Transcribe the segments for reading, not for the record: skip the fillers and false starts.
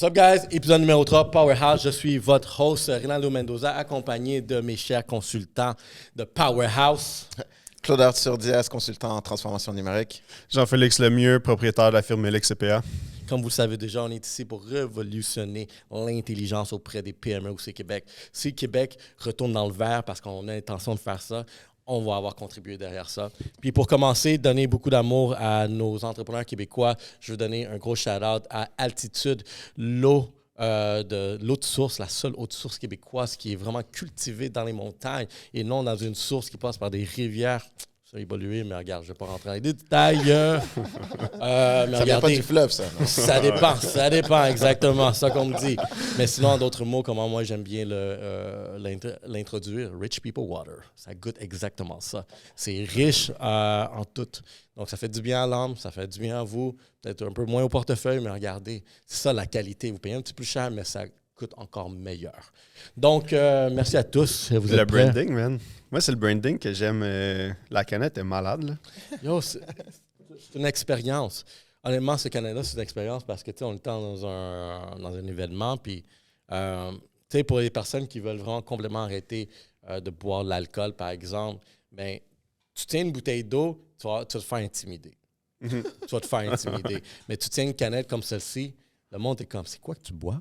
What's up, guys? Épisode numéro 3, Powerhouse. Je suis votre host, Rinaldo Mendoza, accompagné de mes chers consultants de Powerhouse. Claude Arthur-Diaz, consultant en transformation numérique. Jean-Félix Lemieux, propriétaire de la firme Melix CPA. Comme vous le savez déjà, on est ici pour révolutionner l'intelligence auprès des PME au Québec. Si Québec retourne dans le vert parce qu'on a l'intention de faire ça, on va avoir contribué derrière ça. Puis pour commencer, donner beaucoup d'amour à nos entrepreneurs québécois, je veux donner un gros shout-out à Altitude, l'eau de source, la seule eau de source québécoise qui est vraiment cultivée dans les montagnes et non dans une source qui passe par des rivières. Ça a évolué, mais regarde, je ne vais pas rentrer dans les détails. Mais Ça vient pas du fleuve, ça. Non? Ça dépend, exactement, ça qu'on me dit. Mais sinon, en d'autres mots, comment moi j'aime bien l'introduire, Rich People Water. Ça goûte exactement ça. C'est riche en tout. Donc, ça fait du bien à l'âme, ça fait du bien à vous. Peut-être un peu moins au portefeuille, mais regardez, c'est ça la qualité. Vous payez un petit peu plus cher, mais ça coûte encore meilleur. Donc, merci à tous. Vous êtes prêts? Branding, man. Moi, c'est le branding que j'aime. La canette est malade, là. Yo, c'est une expérience. Honnêtement, ce Canada, c'est une expérience parce que, tu sais, on est dans un événement, puis, tu sais, pour les personnes qui veulent vraiment complètement arrêter de boire de l'alcool, par exemple, bien, tu tiens une bouteille d'eau, tu vas te faire intimider. Tu vas te faire intimider. Mais tu tiens une canette comme celle-ci, le monde est comme, c'est quoi que tu bois?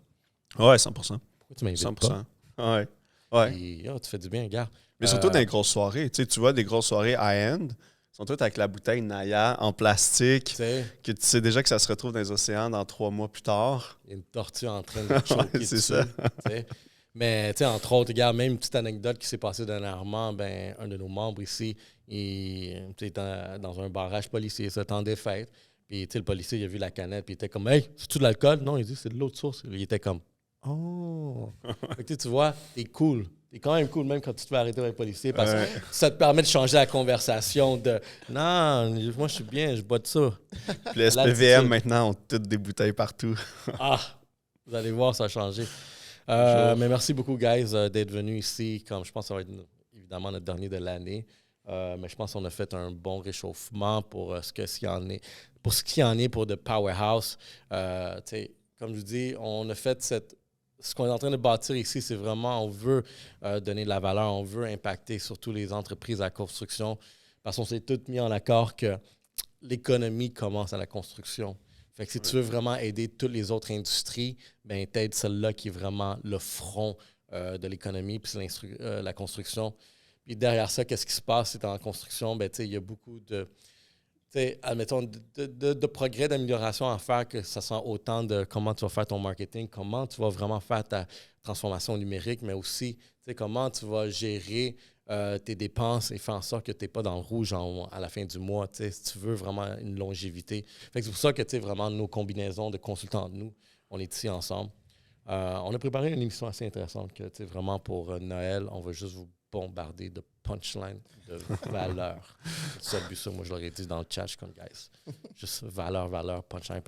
Ouais, 100%. Pourquoi tu m'invites 100%. pas? Ouais. Ouais. Puis, yo, tu fais du bien, gars. Mais surtout dans les grosses soirées. Tu sais, tu vois des grosses soirées high-end, sont toutes avec la bouteille Naya en plastique, Tu sais, que tu sais déjà que ça se retrouve dans les océans dans 3 mois plus tard. il y a une tortue en train de choquer Ouais, c'est dessus. ça. Tu sais. Mais, tu sais, entre autres, regarde, même une petite anecdote qui s'est passée dernièrement, ben, un de nos membres ici, il était dans un barrage policier, ce temps des fêtes. Puis, tu sais, le policier, il a vu la canette, puis il était comme, hey, c'est-tu de l'alcool? Non, il dit, c'est de l'eau de source. Il était comme, oh. Fait que, tu vois, t'es cool. T'es quand même cool, même quand tu te fais arrêter par les policiers, parce que ça te permet de changer la conversation de, non, moi, je suis bien, je bois de ça. Puis les SPVM, maintenant, ont toutes des bouteilles partout. Ah, vous allez voir, ça a changé. Mais merci beaucoup, guys, d'être venus ici. Comme je pense que ça va être évidemment notre dernier de l'année. Mais je pense qu'on a fait un bon réchauffement pour ce qu'il y en est. Pour ce qu'il y en est pour The Powerhouse. Comme je vous dis, on a fait ce qu'on est en train de bâtir ici, c'est vraiment, on veut donner de la valeur, on veut impacter surtout les entreprises à la construction. Parce qu'on s'est tous mis en accord que l'économie commence à la construction. Fait que si tu veux vraiment aider toutes les autres industries, ben t'aides celle-là qui est vraiment le front de l'économie, puis c'est la construction. Puis derrière ça, qu'est-ce qui se passe? C'est en construction, ben il y a beaucoup de, admettons, de progrès, d'amélioration à faire, que ça soit autant de comment tu vas faire ton marketing, comment tu vas vraiment faire ta transformation numérique, mais aussi comment tu vas gérer tes dépenses et faire en sorte que tu n'es pas dans le rouge à la fin du mois, si tu veux vraiment une longévité. Fait que c'est pour ça que vraiment nos combinaisons de consultants de nous, on est ici ensemble. On a préparé une émission assez intéressante que vraiment pour Noël, on va juste vous bombarder de punchlines, de valeur. C'est ça le but, ça. Moi, je l'aurais dit dans le chat, je suis comme, guys. Juste valeur, punchline.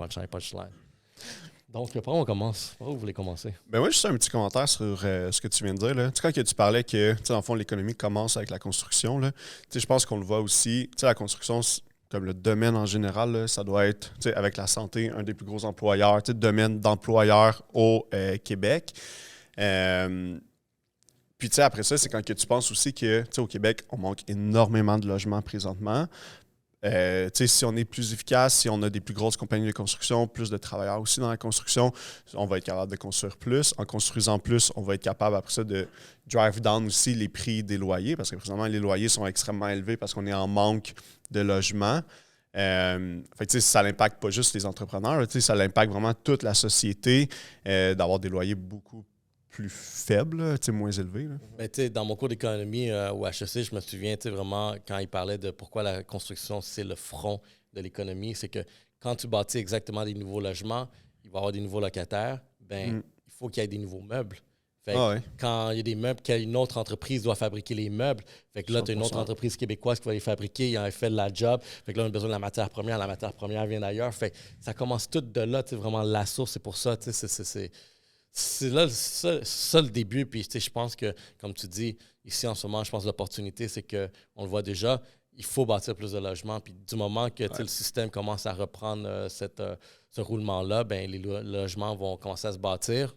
Donc, par où on commence? Par où vous voulez commencer? Ben moi, juste un petit commentaire sur ce que tu viens de dire. Là. Tu sais, quand que tu parlais que, dans le fond, l'économie commence avec la construction, là, je pense qu'on le voit aussi. La construction, comme le domaine en général, là, ça doit être, avec la santé, un des plus gros employeurs, domaine d'employeurs au Québec. Puis, après ça, c'est quand que tu penses aussi que, au Québec, on manque énormément de logements présentement. Si on est plus efficace, si on a des plus grosses compagnies de construction, plus de travailleurs aussi dans la construction, on va être capable de construire plus. En construisant plus, on va être capable après ça de drive down aussi les prix des loyers parce que présentement, les loyers sont extrêmement élevés parce qu'on est en manque de logements. Ça n'impacte pas juste les entrepreneurs, ça impacte vraiment toute la société d'avoir des loyers beaucoup plus faibles, moins élevés. Là. Mais dans mon cours d'économie au HEC, je me souviens vraiment quand il parlait de pourquoi la construction, c'est le front de l'économie, c'est que quand tu bâtis exactement des nouveaux logements, il va y avoir des nouveaux locataires, il faut qu'il y ait des nouveaux meubles. Fait quand il y a des meubles, qu'une autre entreprise doit fabriquer les meubles, fait que là, tu as une autre entreprise québécoise qui va les fabriquer, ils ont fait la job, fait que là, on a besoin de la matière première vient d'ailleurs. Fait que ça commence tout de là, vraiment la source, c'est pour ça, c'est là ça le début. Puis je pense que, comme tu dis, ici en ce moment, je pense que l'opportunité, c'est qu'on le voit déjà, il faut bâtir plus de logements. Puis du moment que le système commence à reprendre ce roulement-là, ben, les logements vont commencer à se bâtir.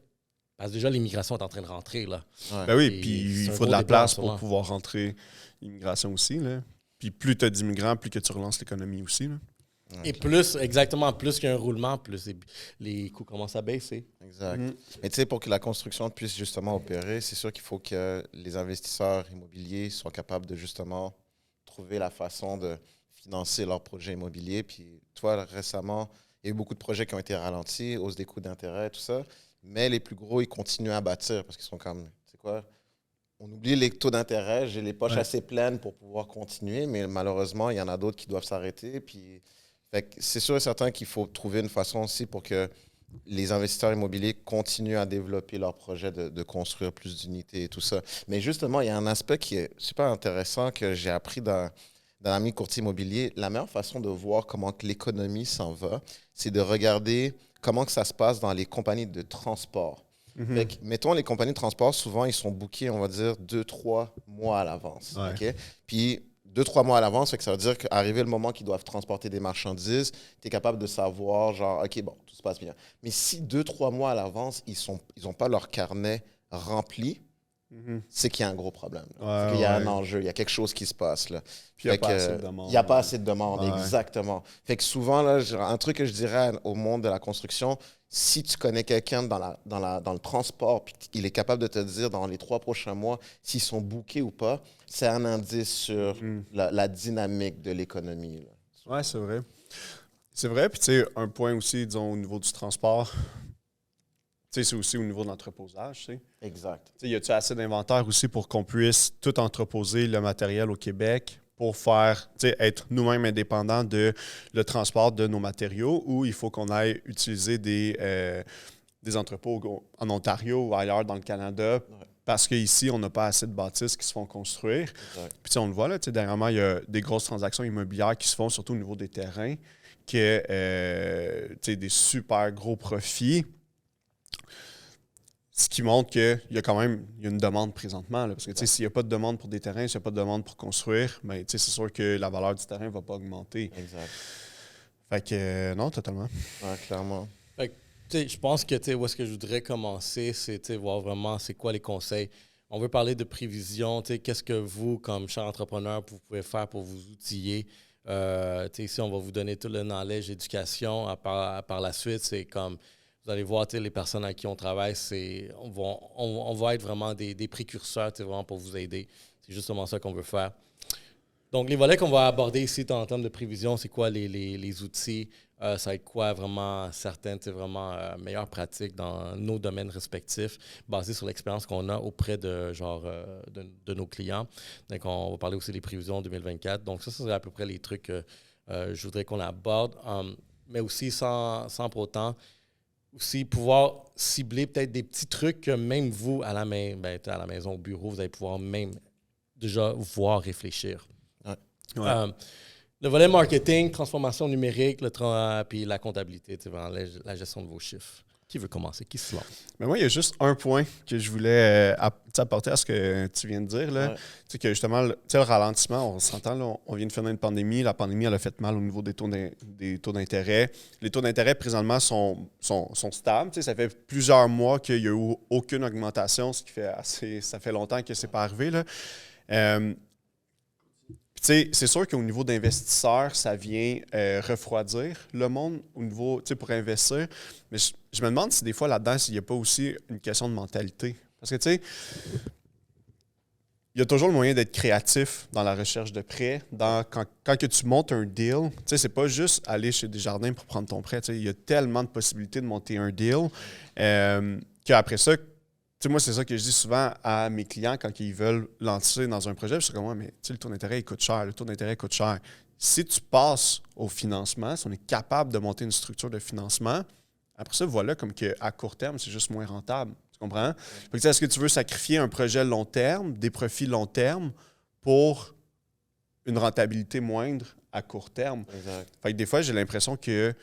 Parce que déjà, l'immigration est en train de rentrer. Là. Ouais. Ben oui, puis il faut de la place pour pouvoir rentrer l'immigration aussi. Là. Puis plus tu as d'immigrants, plus que tu relances l'économie aussi. Là. Et plus, exactement, plus qu'il y a un roulement, plus les coûts commencent à baisser. Exact. Mais tu sais, pour que la construction puisse justement opérer, c'est sûr qu'il faut que les investisseurs immobiliers soient capables de justement trouver la façon de financer leurs projets immobiliers. Puis, toi, récemment, il y a eu beaucoup de projets qui ont été ralentis, hausse des coûts d'intérêt, tout ça. Mais les plus gros, ils continuent à bâtir parce qu'ils sont comme, c'est quoi? On oublie les taux d'intérêt, j'ai les poches assez pleines pour pouvoir continuer, mais malheureusement, il y en a d'autres qui doivent s'arrêter. Puis, c'est sûr et certain qu'il faut trouver une façon aussi pour que les investisseurs immobiliers continuent à développer leur projet de construire plus d'unités et tout ça. Mais justement, il y a un aspect qui est super intéressant que j'ai appris dans l'ami courtier immobilier. La meilleure façon de voir comment que l'économie s'en va, c'est de regarder comment que ça se passe dans les compagnies de transport. Fait que, mettons, les compagnies de transport, souvent, ils sont bookés, on va dire, 2-3 mois à l'avance. Ouais. Okay? Puis, 2-3 mois à l'avance, ça veut dire qu'arrivé le moment qu'ils doivent transporter des marchandises, tu es capable de savoir, genre, OK, bon, tout se passe bien. Mais si 2-3 mois à l'avance, ils n'ont pas leur carnet rempli, c'est qu'il y a un gros problème. C'est qu'il y a un enjeu, il y a quelque chose qui se passe. Là. Puis il n'y a pas assez de demande. Il n'y a pas assez de demande, exactement. Fait que souvent, là, un truc que je dirais au monde de la construction, si tu connais quelqu'un dans le transport, puis il est capable de te dire dans les 3 prochains mois s'ils sont bookés ou pas, c'est un indice sur la dynamique de l'économie. Oui, c'est vrai. C'est vrai. Puis, tu sais, un point aussi, disons, au niveau du transport, tu sais, c'est aussi au niveau de l'entreposage, tu sais. Exact. Tu sais, y a-tu assez d'inventaire aussi pour qu'on puisse tout entreposer le matériel au Québec pour faire, tu sais, être nous-mêmes indépendants de le transport de nos matériaux, ou il faut qu'on aille utiliser des entrepôts en Ontario ou ailleurs dans le Canada parce qu'ici, on n'a pas assez de bâtisses qui se font construire. Puis tu sais, on le voit, là, tu sais, dernièrement, il y a des grosses transactions immobilières qui se font, surtout au niveau des terrains, que, tu sais, des super gros profits. Ce qui montre qu'il y a quand même une demande présentement. Là, parce que s'il n'y a pas de demande pour des terrains, s'il n'y a pas de demande pour construire, ben, c'est sûr que la valeur du terrain ne va pas augmenter. Exact. Fait que non, totalement. Oui, clairement. Fait que, je pense que où est-ce que je voudrais commencer, c'est voir vraiment c'est quoi les conseils. On veut parler de prévision. Qu'est-ce que vous, comme cher entrepreneur, vous pouvez faire pour vous outiller? Ici, on va vous donner tout le knowledge, l'éducation. Par la suite, c'est comme... Vous allez voir, les personnes avec qui on travaille, on va être vraiment des précurseurs vraiment pour vous aider. C'est justement ça qu'on veut faire. Donc, les volets qu'on va aborder ici en termes de prévision, c'est quoi les outils? Ça va être quoi vraiment certaines vraiment meilleures pratiques dans nos domaines respectifs, basées sur l'expérience qu'on a auprès de nos clients. Donc, on va parler aussi des prévisions 2024. Donc, ça serait à peu près les trucs que je voudrais qu'on aborde. Mais aussi, sans pour autant... aussi pouvoir cibler peut-être des petits trucs que même vous, à la maison, au bureau, vous allez pouvoir même déjà voir réfléchir. Le volet marketing, transformation numérique, puis la comptabilité, la gestion de vos chiffres. Qui veut commencer? Qui se lance? Mais moi, il y a juste un point que je voulais apporter à ce que tu viens de dire. Là. Ouais. Que justement, le ralentissement, on s'entend, là, on vient de finir une pandémie. La pandémie, elle a fait mal au niveau des taux d'intérêt. Les taux d'intérêt, présentement, sont stables. Ça fait plusieurs mois qu'il n'y a eu aucune augmentation, ce qui fait ça fait longtemps que ce n'est pas arrivé. Là. C'est sûr qu'au niveau d'investisseurs, ça vient refroidir le monde au niveau pour investir. Mais je me demande si des fois là-dedans, s'il n'y a pas aussi une question de mentalité. Parce que, tu sais, il y a toujours le moyen d'être créatif dans la recherche de prêts. Quand que tu montes un deal, tu sais, c'est pas juste aller chez Desjardins pour prendre ton prêt. Tu sais, il y a tellement de possibilités de monter un deal qu'après ça, moi, c'est ça que je dis souvent à mes clients quand ils veulent lancer dans un projet. Je suis comme, ouais, mais le taux d'intérêt, il coûte cher. Le taux d'intérêt coûte cher. Si tu passes au financement, si on est capable de monter une structure de financement, après ça, voilà comme qu'à court terme, c'est juste moins rentable. Tu comprends? Fait que, est-ce que tu veux sacrifier un projet long terme, des profits long terme, pour une rentabilité moindre à court terme? Exact. Fait que des fois, j'ai l'impression que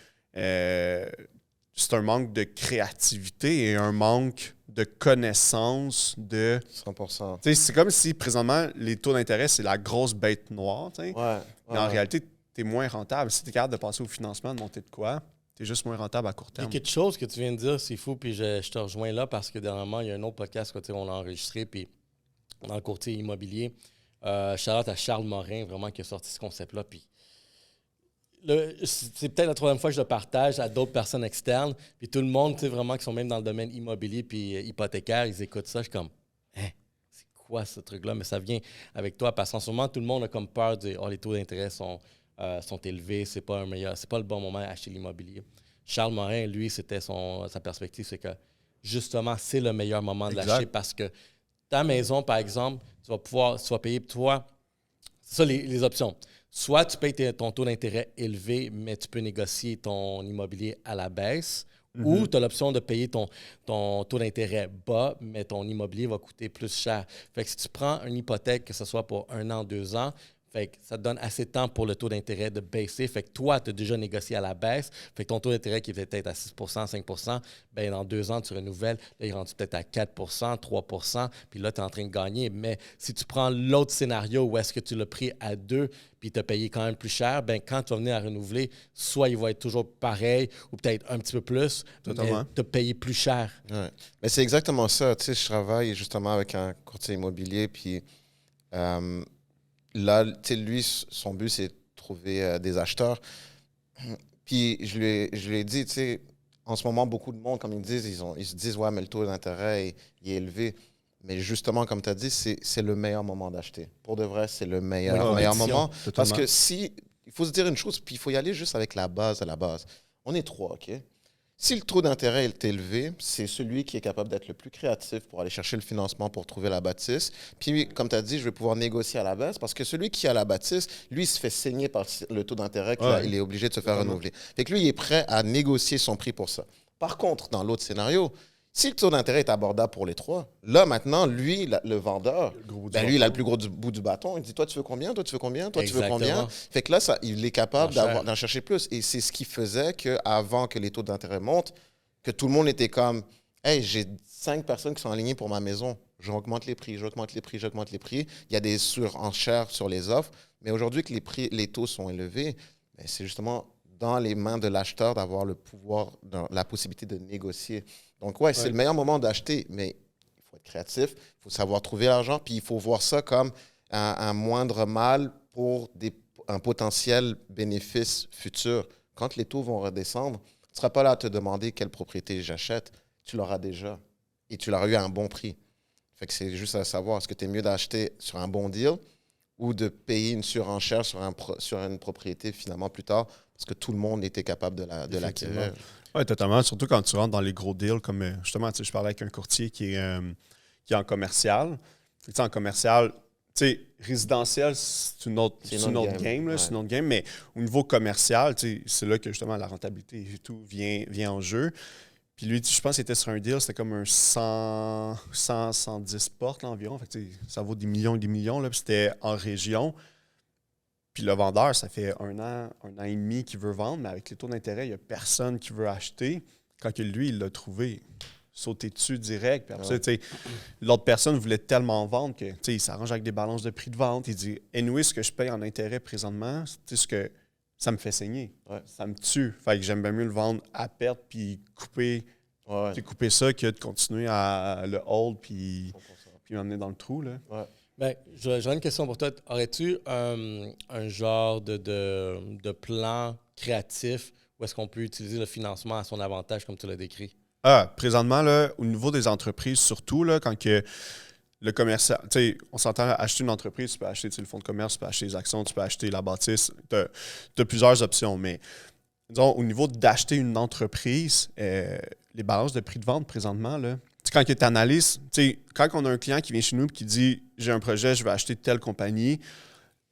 c'est un manque de créativité et un manque de connaissance de... 100%. C'est comme si, présentement, les taux d'intérêt, c'est la grosse bête noire. Mais en réalité, tu es moins rentable. Si tu es capable de passer au financement, de monter de quoi, tu es juste moins rentable à court terme. Il y a quelque chose que tu viens de dire, c'est fou, puis je te rejoins là parce que dernièrement, il y a un autre podcast qu'on a enregistré, puis dans le courtier immobilier, shout-out à Charles Morin, vraiment, qui a sorti ce concept-là, puis c'est peut-être la troisième fois que je le partage à d'autres personnes externes. Puis tout le monde, tu sais, vraiment, qui sont même dans le domaine immobilier puis hypothécaire, ils écoutent ça. Je suis comme, hein, c'est quoi ce truc-là? Mais ça vient avec toi parce qu'en ce moment, tout le monde a comme peur de les taux d'intérêt sont élevés, c'est pas le bon moment d'acheter l'immobilier. Charles Morin, lui, c'était sa perspective, c'est que justement, c'est le meilleur moment de l'acheter parce que ta maison, par exemple, tu vas payer toi. C'est ça les options. Soit tu payes ton taux d'intérêt élevé, mais tu peux négocier ton immobilier à la baisse, ou tu as l'option de payer ton taux d'intérêt bas, mais ton immobilier va coûter plus cher. Fait que si tu prends une hypothèque, que ce soit pour 1 an, 2 ans, fait que ça te donne assez de temps pour le taux d'intérêt de baisser. Fait que toi, tu as déjà négocié à la baisse. Fait que ton taux d'intérêt qui était peut-être à 6 5 bien, dans 2 ans, tu renouvelles. Là, il est rendu peut-être à 4 3 puis là, tu es en train de gagner. Mais si tu prends l'autre scénario où est-ce que tu l'as pris à 2 puis tu as payé quand même plus cher, bien, quand tu vas venir à renouveler, soit il va être toujours pareil ou peut-être un petit peu plus, totalement, mais tu as payé plus cher. Ouais. Mais c'est exactement ça. Tu sais, je travaille justement avec un courtier immobilier, puis là, tu sais, lui, son but, c'est de trouver des acheteurs. Puis je lui ai dit, tu sais, en ce moment, beaucoup de monde, comme ils disent, ils se disent, ouais, mais le taux d'intérêt il est élevé. Mais justement, comme tu as dit, c'est le meilleur moment d'acheter. Pour de vrai, c'est le meilleur moment. Totalement. Parce que il faut se dire une chose, puis il faut y aller juste avec la base à la base. On est 3, OK? Si le taux d'intérêt est élevé, c'est celui qui est capable d'être le plus créatif pour aller chercher le financement pour trouver la bâtisse. Puis, comme tu as dit, je vais pouvoir négocier à la baisse parce que celui qui a la bâtisse, lui, il se fait saigner par le taux d'intérêt qu'il est obligé de se faire renouveler. Fait que lui, il est prêt à négocier son prix pour ça. Par contre, dans l'autre scénario, si le taux d'intérêt est abordable pour les 3, là, maintenant, lui, le vendeur, lui, il a le plus gros bout du bâton. Il dit, toi, tu veux combien? Toi, tu veux combien? Toi, tu veux combien? Fait que là, il est capable d'en chercher plus. Et c'est ce qui faisait qu'avant que les taux d'intérêt montent, que tout le monde était comme, hey, j'ai 5 personnes qui sont alignées pour ma maison. J'augmente les prix, j'augmente les prix, j'augmente les prix. Il y a des surenchères sur les offres. Mais aujourd'hui que les taux sont élevés, c'est justement dans les mains de l'acheteur d'avoir le pouvoir, la possibilité de négocier. Donc, c'est le meilleur moment d'acheter, mais il faut être créatif, il faut savoir trouver l'argent, puis il faut voir ça comme un moindre mal pour un potentiel bénéfice futur. Quand les taux vont redescendre, tu ne seras pas là à te demander quelle propriété j'achète. Tu l'auras déjà et tu l'auras eu à un bon prix. Fait que c'est juste à savoir, est-ce que tu es mieux d'acheter sur un bon deal ou de payer une surenchère sur une propriété finalement plus tard parce que tout le monde était capable de l'acquérir. Oui, totalement. Surtout quand tu rentres dans les gros deals, comme justement, je parlais avec un courtier qui est en commercial. En commercial, résidentiel, c'est une autre game. Là, c'est une autre game, mais au niveau commercial, c'est là que justement la rentabilité et tout vient en jeu. Puis lui, je pense qu'il était sur un deal, c'était comme un 110 portes là, environ. Fait que, ça vaut des millions et des millions. Là, puis c'était en région. Puis le vendeur, ça fait un an et demi qu'il veut vendre, mais avec les taux d'intérêt, il n'y a personne qui veut acheter. Quand que lui, il l'a trouvé, sauté dessus direct. Puis après ça, l'autre personne voulait tellement vendre que il s'arrange avec des balances de prix de vente. Il dit anyway, ce que je paye en intérêt présentement, c'est ce que ça me fait saigner. Ça me tue. Fait que j'aime bien mieux le vendre à perte puis couper ça que de continuer à le hold puis m'amener dans le trou. Là. Ouais. Bien, j'aurais une question pour toi. Aurais-tu un genre de plan créatif où est-ce qu'on peut utiliser le financement à son avantage, comme tu l'as décrit? Présentement, là, au niveau des entreprises, surtout, là, quand que le commercial, on s'entend acheter une entreprise, tu peux acheter le fonds de commerce, tu peux acheter les actions, tu peux acheter la bâtisse. Tu as plusieurs options, mais disons, au niveau d'acheter une entreprise, les balances de prix de vente présentement, là, quand tu analyses, quand on a un client qui vient chez nous et qui dit « j'ai un projet, je vais acheter telle compagnie »,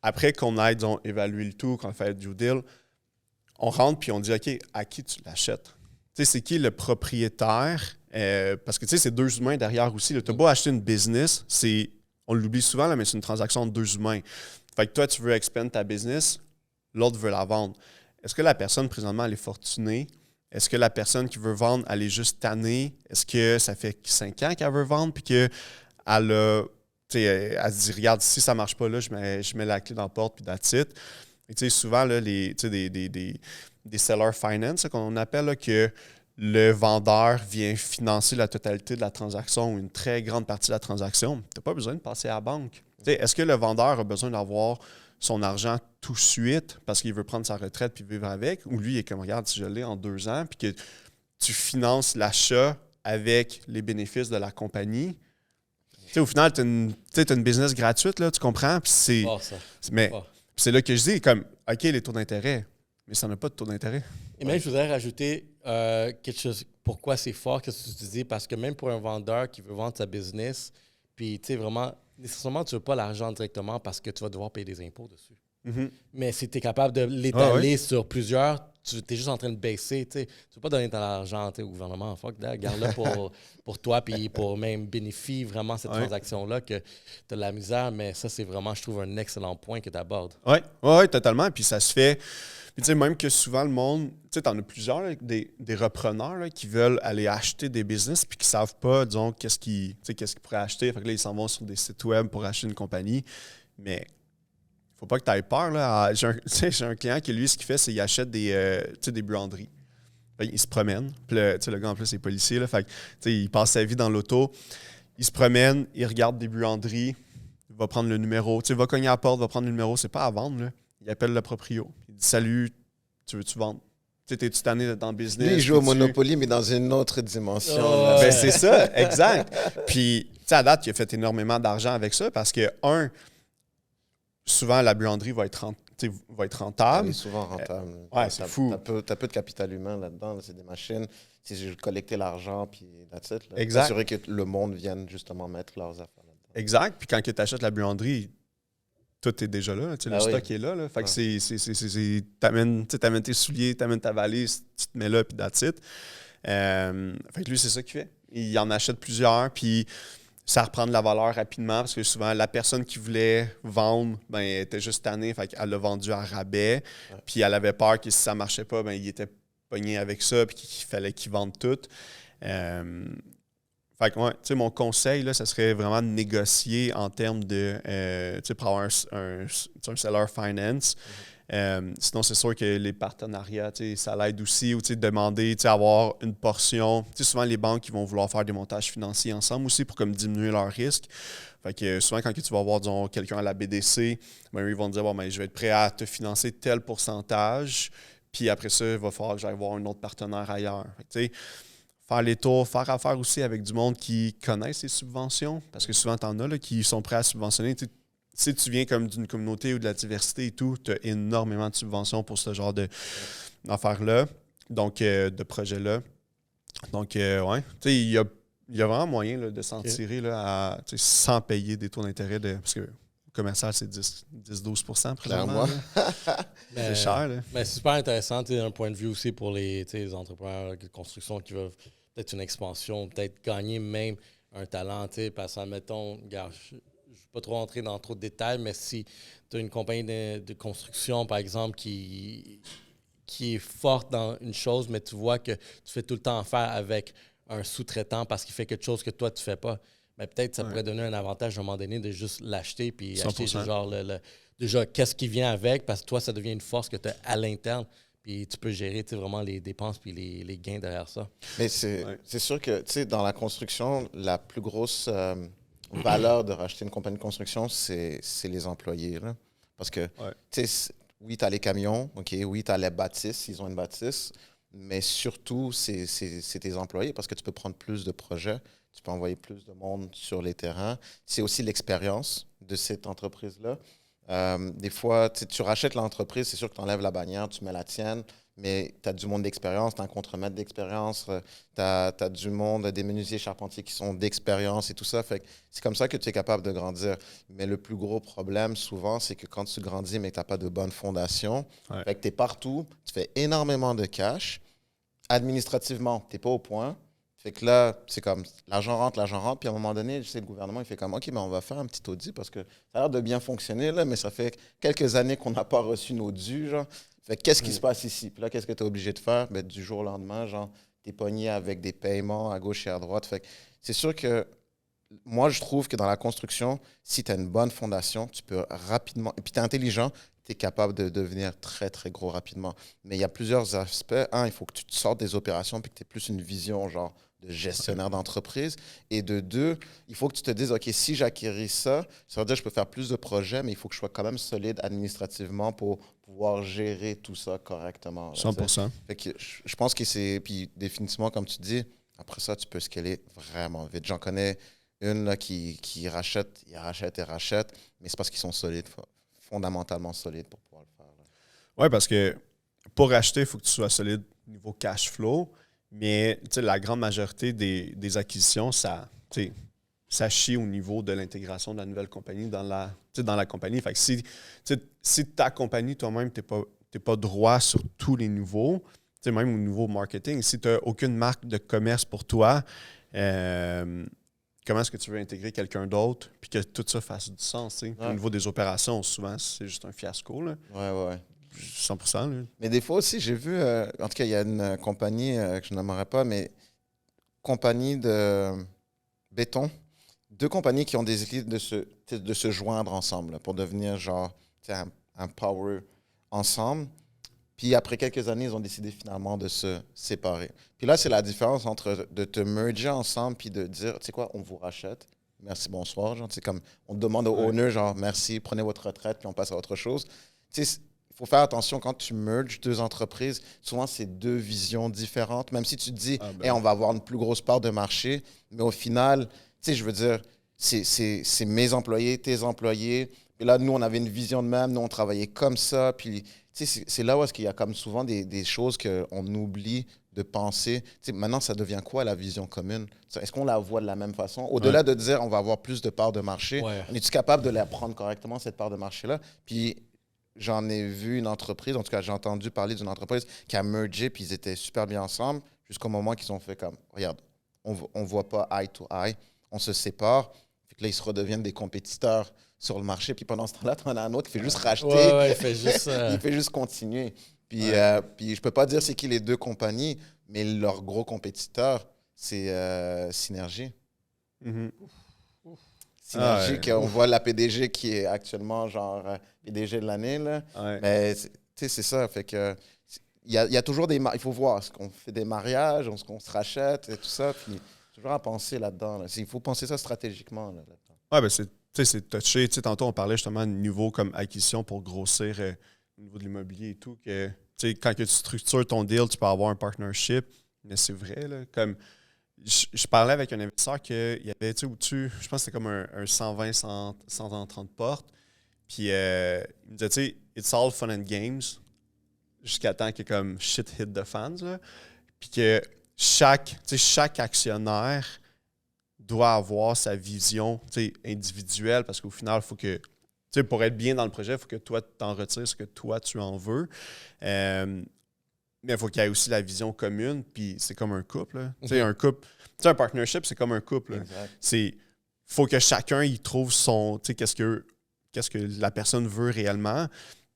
après qu'on aille, disons, évaluer le tout, qu'on fait le due deal, on rentre puis on dit « OK, à qui tu l'achètes? » C'est qui le propriétaire? Parce que c'est 2 humains derrière aussi. Tu as beau acheter une business, on l'oublie souvent, là, mais c'est une transaction de 2 humains. Fait que toi, tu veux expand ta business, l'autre veut la vendre. Est-ce que la personne, présentement, elle est fortunée Est-ce que la personne qui veut vendre, elle est juste tannée? Est-ce que ça fait 5 ans qu'elle veut vendre puis qu'elle a, elle se dit, regarde, si ça ne marche pas là, je mets la clé dans la porte puis that's it. Et souvent, là, des seller finance, qu'on appelle, là, que le vendeur vient financer la totalité de la transaction ou une très grande partie de la transaction. Tu n'as pas besoin de passer à la banque. Est-ce que le vendeur a besoin d'avoir son argent tout de suite parce qu'il veut prendre sa retraite puis vivre avec? Ou lui, il est comme, regarde, si je l'ai en 2 ans, puis que tu finances l'achat avec les bénéfices de la compagnie. Au final, tu as une business gratuite, là, tu comprends? Puis c'est là que je dis, comme, OK, les taux d'intérêt, mais ça n'a pas de taux d'intérêt. Et même, je voudrais rajouter quelque chose. Pourquoi c'est fort, qu'est-ce que tu dis? Parce que même pour un vendeur qui veut vendre sa business, puis, tu sais, vraiment, nécessairement, tu ne veux pas l'argent directement parce que tu vas devoir payer des impôts dessus. Mm-hmm. Mais si tu es capable de l'étaler sur plusieurs, tu es juste en train de baisser. Tu ne veux pas donner ton argent au gouvernement. Fuck that, garde-le pour toi, puis pour même bénéficier vraiment cette transaction-là, que tu as de la misère. Mais ça, c'est vraiment, je trouve, un excellent point que tu abordes. Oui, totalement. Puis ça se fait. Puis tu sais, même que souvent, le monde, tu sais, t'en as plusieurs, là, des repreneurs là, qui veulent aller acheter des business puis qui ne savent pas, disons, qu'est-ce qu'ils pourraient acheter. Fait que là, ils s'en vont sur des sites web pour acheter une compagnie. Mais faut pas que tu aies peur. Là. J'ai un client qui, lui, ce qu'il fait, c'est qu'il achète des buanderies. Il se promène. Puis le gars, en plus, est policier. Là, fait que, il passe sa vie dans l'auto. Il se promène, il regarde des buanderies, il va prendre le numéro. Il va cogner à la porte, va prendre le numéro. C'est pas à vendre. Là. Il appelle le proprio. Il dit « Salut, tu veux-tu vendre? » T'es-tu tanné dans le business? Lui, il joue au Monopoly, mais dans une autre dimension. Ben, c'est ça, exact. Puis, à date, il a fait énormément d'argent avec ça parce que, souvent, la buanderie va être rentable. Elle est souvent rentable. C'est fou. T'as peu de capital humain là-dedans. Là. C'est des machines. C'est juste collecter l'argent, puis that's it. Exact. S'assurer que le monde vienne justement mettre leurs affaires là-dedans. Exact. Puis quand tu achètes la buanderie, tout est déjà là. Le stock est là. Fait que t'amènes tes souliers, t'amènes ta valise, tu te mets là, puis that's it. Fait que lui, c'est ça qu'il fait. Il en achète plusieurs, puis ça reprend de la valeur rapidement parce que souvent, la personne qui voulait vendre, ben, elle était juste tannée, fait qu'elle l'a vendu à rabais. Puis elle avait peur que si ça ne marchait pas, ben, il était pogné avec ça puis qu'il fallait qu'il vende tout. Fait que, mon conseil, là, ça serait vraiment de négocier en termes de, pour avoir un seller finance. Sinon, c'est sûr que les partenariats, ça l'aide aussi. Ou demander, avoir une portion. Souvent, les banques ils vont vouloir faire des montages financiers ensemble aussi pour comme diminuer leurs risques. Fait que souvent, quand tu vas voir quelqu'un à la BDC, ben, ils vont te dire bon, ben, je vais être prêt à te financer tel pourcentage. Puis après ça, il va falloir que j'aille voir un autre partenaire ailleurs. Fait que, faire les tours, faire affaire aussi avec du monde qui connaissent les subventions. Parce que souvent, tu en as là, qui sont prêts à subventionner. Si tu viens comme d'une communauté ou de la diversité et tout, tu as énormément de subventions pour ce genre d'affaires-là, donc de projets-là. Donc, il y a vraiment moyen là, de s'en tirer là, sans payer des taux d'intérêt. Parce que le commercial, c'est 10-12% présentement. C'est cher. Là. Mais c'est super intéressant d'un point de vue aussi pour les entrepreneurs de construction qui veulent peut-être une expansion, peut-être gagner même un talent. Parce que, admettons, regarde, je ne vais pas trop entrer dans trop de détails, mais si tu as une compagnie de construction, par exemple, qui est forte dans une chose, mais tu vois que tu fais tout le temps affaire avec un sous-traitant parce qu'il fait quelque chose que toi, tu ne fais pas, mais peut-être ça pourrait donner un avantage à un moment donné de juste l'acheter puis 100%. Acheter genre déjà qu'est-ce qui vient avec parce que toi, ça devient une force que tu as à l'interne. Puis tu peux gérer vraiment les dépenses puis les gains derrière ça. Mais c'est sûr que dans la construction, la plus grosse valeur de racheter une compagnie de construction, c'est les employés. Là. Parce que, oui, tu as les camions, oui, tu as les bâtisses, ils ont une bâtisse, mais surtout, c'est tes employés parce que tu peux prendre plus de projets, tu peux envoyer plus de monde sur les terrains. C'est aussi l'expérience de cette entreprise-là. Des fois, tu rachètes l'entreprise, c'est sûr que tu enlèves la bannière, tu mets la tienne, mais tu as du monde d'expérience, tu as un contremaître d'expérience, tu as du monde, des menuisiers charpentiers qui sont d'expérience et tout ça. Fait que c'est comme ça que tu es capable de grandir. Mais le plus gros problème, souvent, c'est que quand tu grandis, mais que tu n'as pas de bonne fondation, fait que tu es partout, tu fais énormément de cash. Administrativement, tu n'es pas au point. Fait que là, c'est comme l'argent rentre, puis à un moment donné, le gouvernement, il fait comme OK, mais on va faire un petit audit parce que ça a l'air de bien fonctionner, là, mais ça fait quelques années qu'on n'a pas reçu nos dus. Genre. Fait que qu'est-ce qui se passe ici? Puis là, qu'est-ce que tu es obligé de faire? Ben, du jour au lendemain, genre, tu es pogné avec des paiements à gauche et à droite. Fait que c'est sûr que moi, je trouve que dans la construction, si tu as une bonne fondation, tu peux rapidement. Et puis, tu es intelligent, tu es capable de devenir très, très gros rapidement. Mais il y a plusieurs aspects. Un, il faut que tu te sortes des opérations puis que tu aies plus une vision, genre, de gestionnaire d'entreprise. Et de deux, il faut que tu te dises, OK, si j'acquéris ça, ça veut dire que je peux faire plus de projets, mais il faut que je sois quand même solide administrativement pour pouvoir gérer tout ça correctement. Là, 100%. fait que je pense que c'est. Puis définitivement, comme tu dis, après ça, tu peux scaler vraiment vite. J'en connais une là, qui rachète, il rachète et rachète, mais c'est parce qu'ils sont solides, fondamentalement solides pour pouvoir le faire. Oui, parce que pour acheter, il faut que tu sois solide au niveau cash flow. Mais la grande majorité des acquisitions, ça chie au niveau de l'intégration de la nouvelle compagnie dans la compagnie. Fait que si ta compagnie, toi-même, tu n'es pas droit sur tous les niveaux, même au niveau marketing, si tu n'as aucune marque de commerce pour toi, comment est-ce que tu veux intégrer quelqu'un d'autre puis que tout ça fasse du sens? Ouais. Au niveau des opérations, souvent, c'est juste un fiasco. Là. Ouais. 100%. Là. Mais des fois aussi, j'ai vu, en tout cas, il y a une compagnie que je n'aimerais pas, mais compagnie de béton, 2 compagnies qui ont décidé de se joindre ensemble là, pour devenir genre un power ensemble. Puis après quelques années, ils ont décidé finalement de se séparer. Puis là, c'est la différence entre de te merger ensemble puis de dire, tu sais quoi, on vous rachète. Merci, bonsoir. Genre, comme on demande au owner, genre, merci, prenez votre retraite, puis on passe à autre chose. Tu sais, il faut faire attention quand tu merges 2 entreprises. Souvent, c'est 2 visions différentes. Même si tu te dis, hey, on va avoir une plus grosse part de marché, mais au final, tu sais, je veux dire, c'est mes employés, tes employés. Et là, nous, on avait une vision de même. Nous, on travaillait comme ça. Puis, tu sais, c'est là où est-ce qu'il y a comme souvent des choses qu'on oublie de penser. Tu sais, maintenant, ça devient quoi la vision commune? Est-ce qu'on la voit de la même façon? Au-delà de dire on va avoir plus de parts de marché, on est-tu capable de la prendre correctement, cette part de marché-là? Puis, j'en ai vu une entreprise, en tout cas, j'ai entendu parler d'une entreprise qui a mergé, puis ils étaient super bien ensemble, jusqu'au moment qu'ils ont fait comme, regarde, on ne voit pas eye to eye, on se sépare. Fait que là, ils se redeviennent des compétiteurs sur le marché. Puis pendant ce temps-là, tu en as un autre qui fait juste racheter. Il fait juste, il fait juste continuer. Puis, puis je peux pas dire c'est qui les 2 compagnies, mais leur gros compétiteur, c'est Synergie. Mm-hmm. Synergie, qu'on voit la PDG qui est actuellement genre PDG de l'année. Là. Ouais. Mais tu sais, c'est ça. Fait que il y a toujours des... Il faut voir, est-ce qu'on fait des mariages, est-ce qu'on se rachète et tout ça. Puis toujours à penser là-dedans. Là. Il faut penser ça stratégiquement. Là-dedans. Ouais, ben c'est touché. Tantôt, on parlait justement de niveau comme acquisition pour grossir au niveau de l'immobilier et tout. Que, quand que tu structures ton deal, tu peux avoir un partnership. Mais c'est vrai, là, comme je parlais avec un investisseur qu'il y avait au-dessus, je pense que c'était comme un 120, 130 portes. Puis il me disait, tu sais, it's all fun and games jusqu'à temps que comme shit hit the fans. Là. Puis que chaque actionnaire doit avoir sa vision individuelle parce qu'au final, il faut que, pour être bien dans le projet, il faut que toi, tu t'en retires ce que toi, tu en veux. Mais il faut qu'il y ait aussi la vision commune, puis c'est comme un couple. Un couple, un partnership, c'est comme un couple. Il faut que chacun y trouve son, qu'est-ce que la personne veut réellement,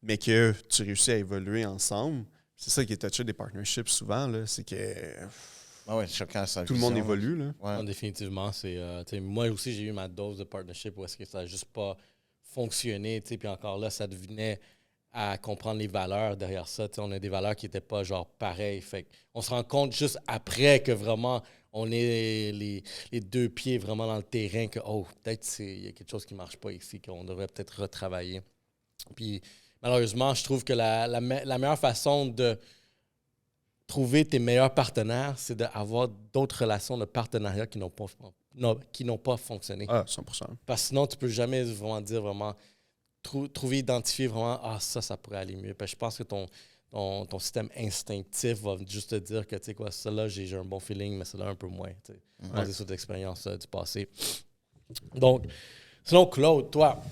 mais que tu réussis à évoluer ensemble. C'est ça qui est touché des partnerships souvent, là, c'est que chacun a sa tout vision. Le monde évolue. Là. Ouais. Non, définitivement. Moi aussi, j'ai eu ma dose de partnership où est-ce que ça n'a juste pas fonctionné. Puis encore là, ça devenait à comprendre les valeurs derrière ça. On a des valeurs qui n'étaient pas genre pareilles. Fait on se rend compte juste après que vraiment on est les 2 pieds vraiment dans le terrain que peut-être il y a quelque chose qui ne marche pas ici, qu'on devrait peut-être retravailler. Puis malheureusement, je trouve que la meilleure façon de trouver tes meilleurs partenaires, c'est d'avoir d'autres relations de partenariat qui n'ont pas fonctionné. Ah, 100%. Parce que sinon, tu ne peux jamais vraiment dire trouver, identifier vraiment, ça pourrait aller mieux. Parce que je pense que ton système instinctif va juste te dire que, tu sais quoi, celle-là, j'ai un bon feeling, mais celle-là, un peu moins. Basé sur l'expérience du passé. Donc, sinon, Claude, toi,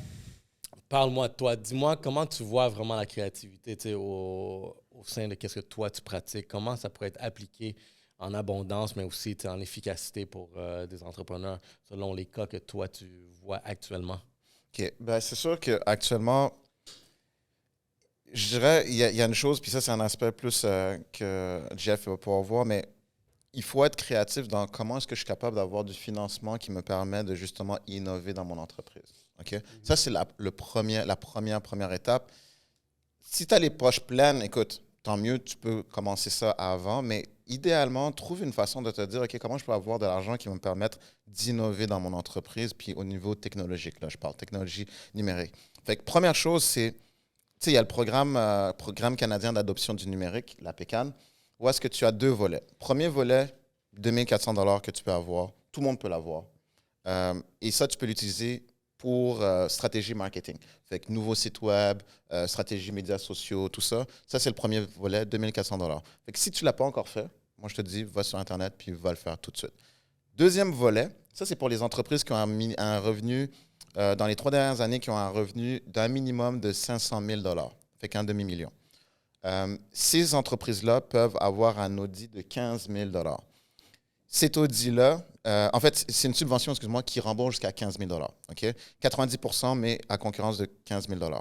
parle-moi de toi. Dis-moi comment tu vois vraiment la créativité au sein de ce que toi, tu pratiques. Comment ça pourrait être appliqué en abondance, mais aussi en efficacité pour des entrepreneurs, selon les cas que toi, tu vois actuellement? OK. Ben, c'est sûr qu'actuellement, Je dirais, il y a une chose, puis ça, c'est un aspect plus que Jeff va pouvoir voir, mais il faut être créatif dans comment est-ce que je suis capable d'avoir du financement qui me permet de justement innover dans mon entreprise. OK? Ça, c'est la première étape. Si tu as les poches pleines, écoute, tant mieux, tu peux commencer ça avant, mais idéalement, trouve une façon de te dire, OK, comment je peux avoir de l'argent qui va me permettre d'innover dans mon entreprise, puis au niveau technologique, là, je parle technologie numérique. Fait que première chose, c'est, tu sais, il y a le programme canadien d'adoption du numérique, la PCAN, où est-ce que tu as 2 volets. Premier volet, 2400 $ que tu peux avoir. Tout le monde peut l'avoir. Et ça, tu peux l'utiliser pour stratégie marketing. Fait que nouveau site web, stratégie médias sociaux, tout ça. Ça, c'est le premier volet, 2400 $. Fait que si tu ne l'as pas encore fait, moi, je te dis, va sur Internet puis va le faire tout de suite. Deuxième volet, ça, c'est pour les entreprises qui ont un revenu, dans les 3 dernières années, qui ont un revenu d'un minimum de 500 000 $. Fait qu'un demi-million. Ces entreprises-là peuvent avoir un audit de 15 000 $. Cet audit-là, en fait, c'est une subvention, excuse-moi, qui rembourse jusqu'à 15 000 $. OK? 90 % mais à concurrence de 15 000 $.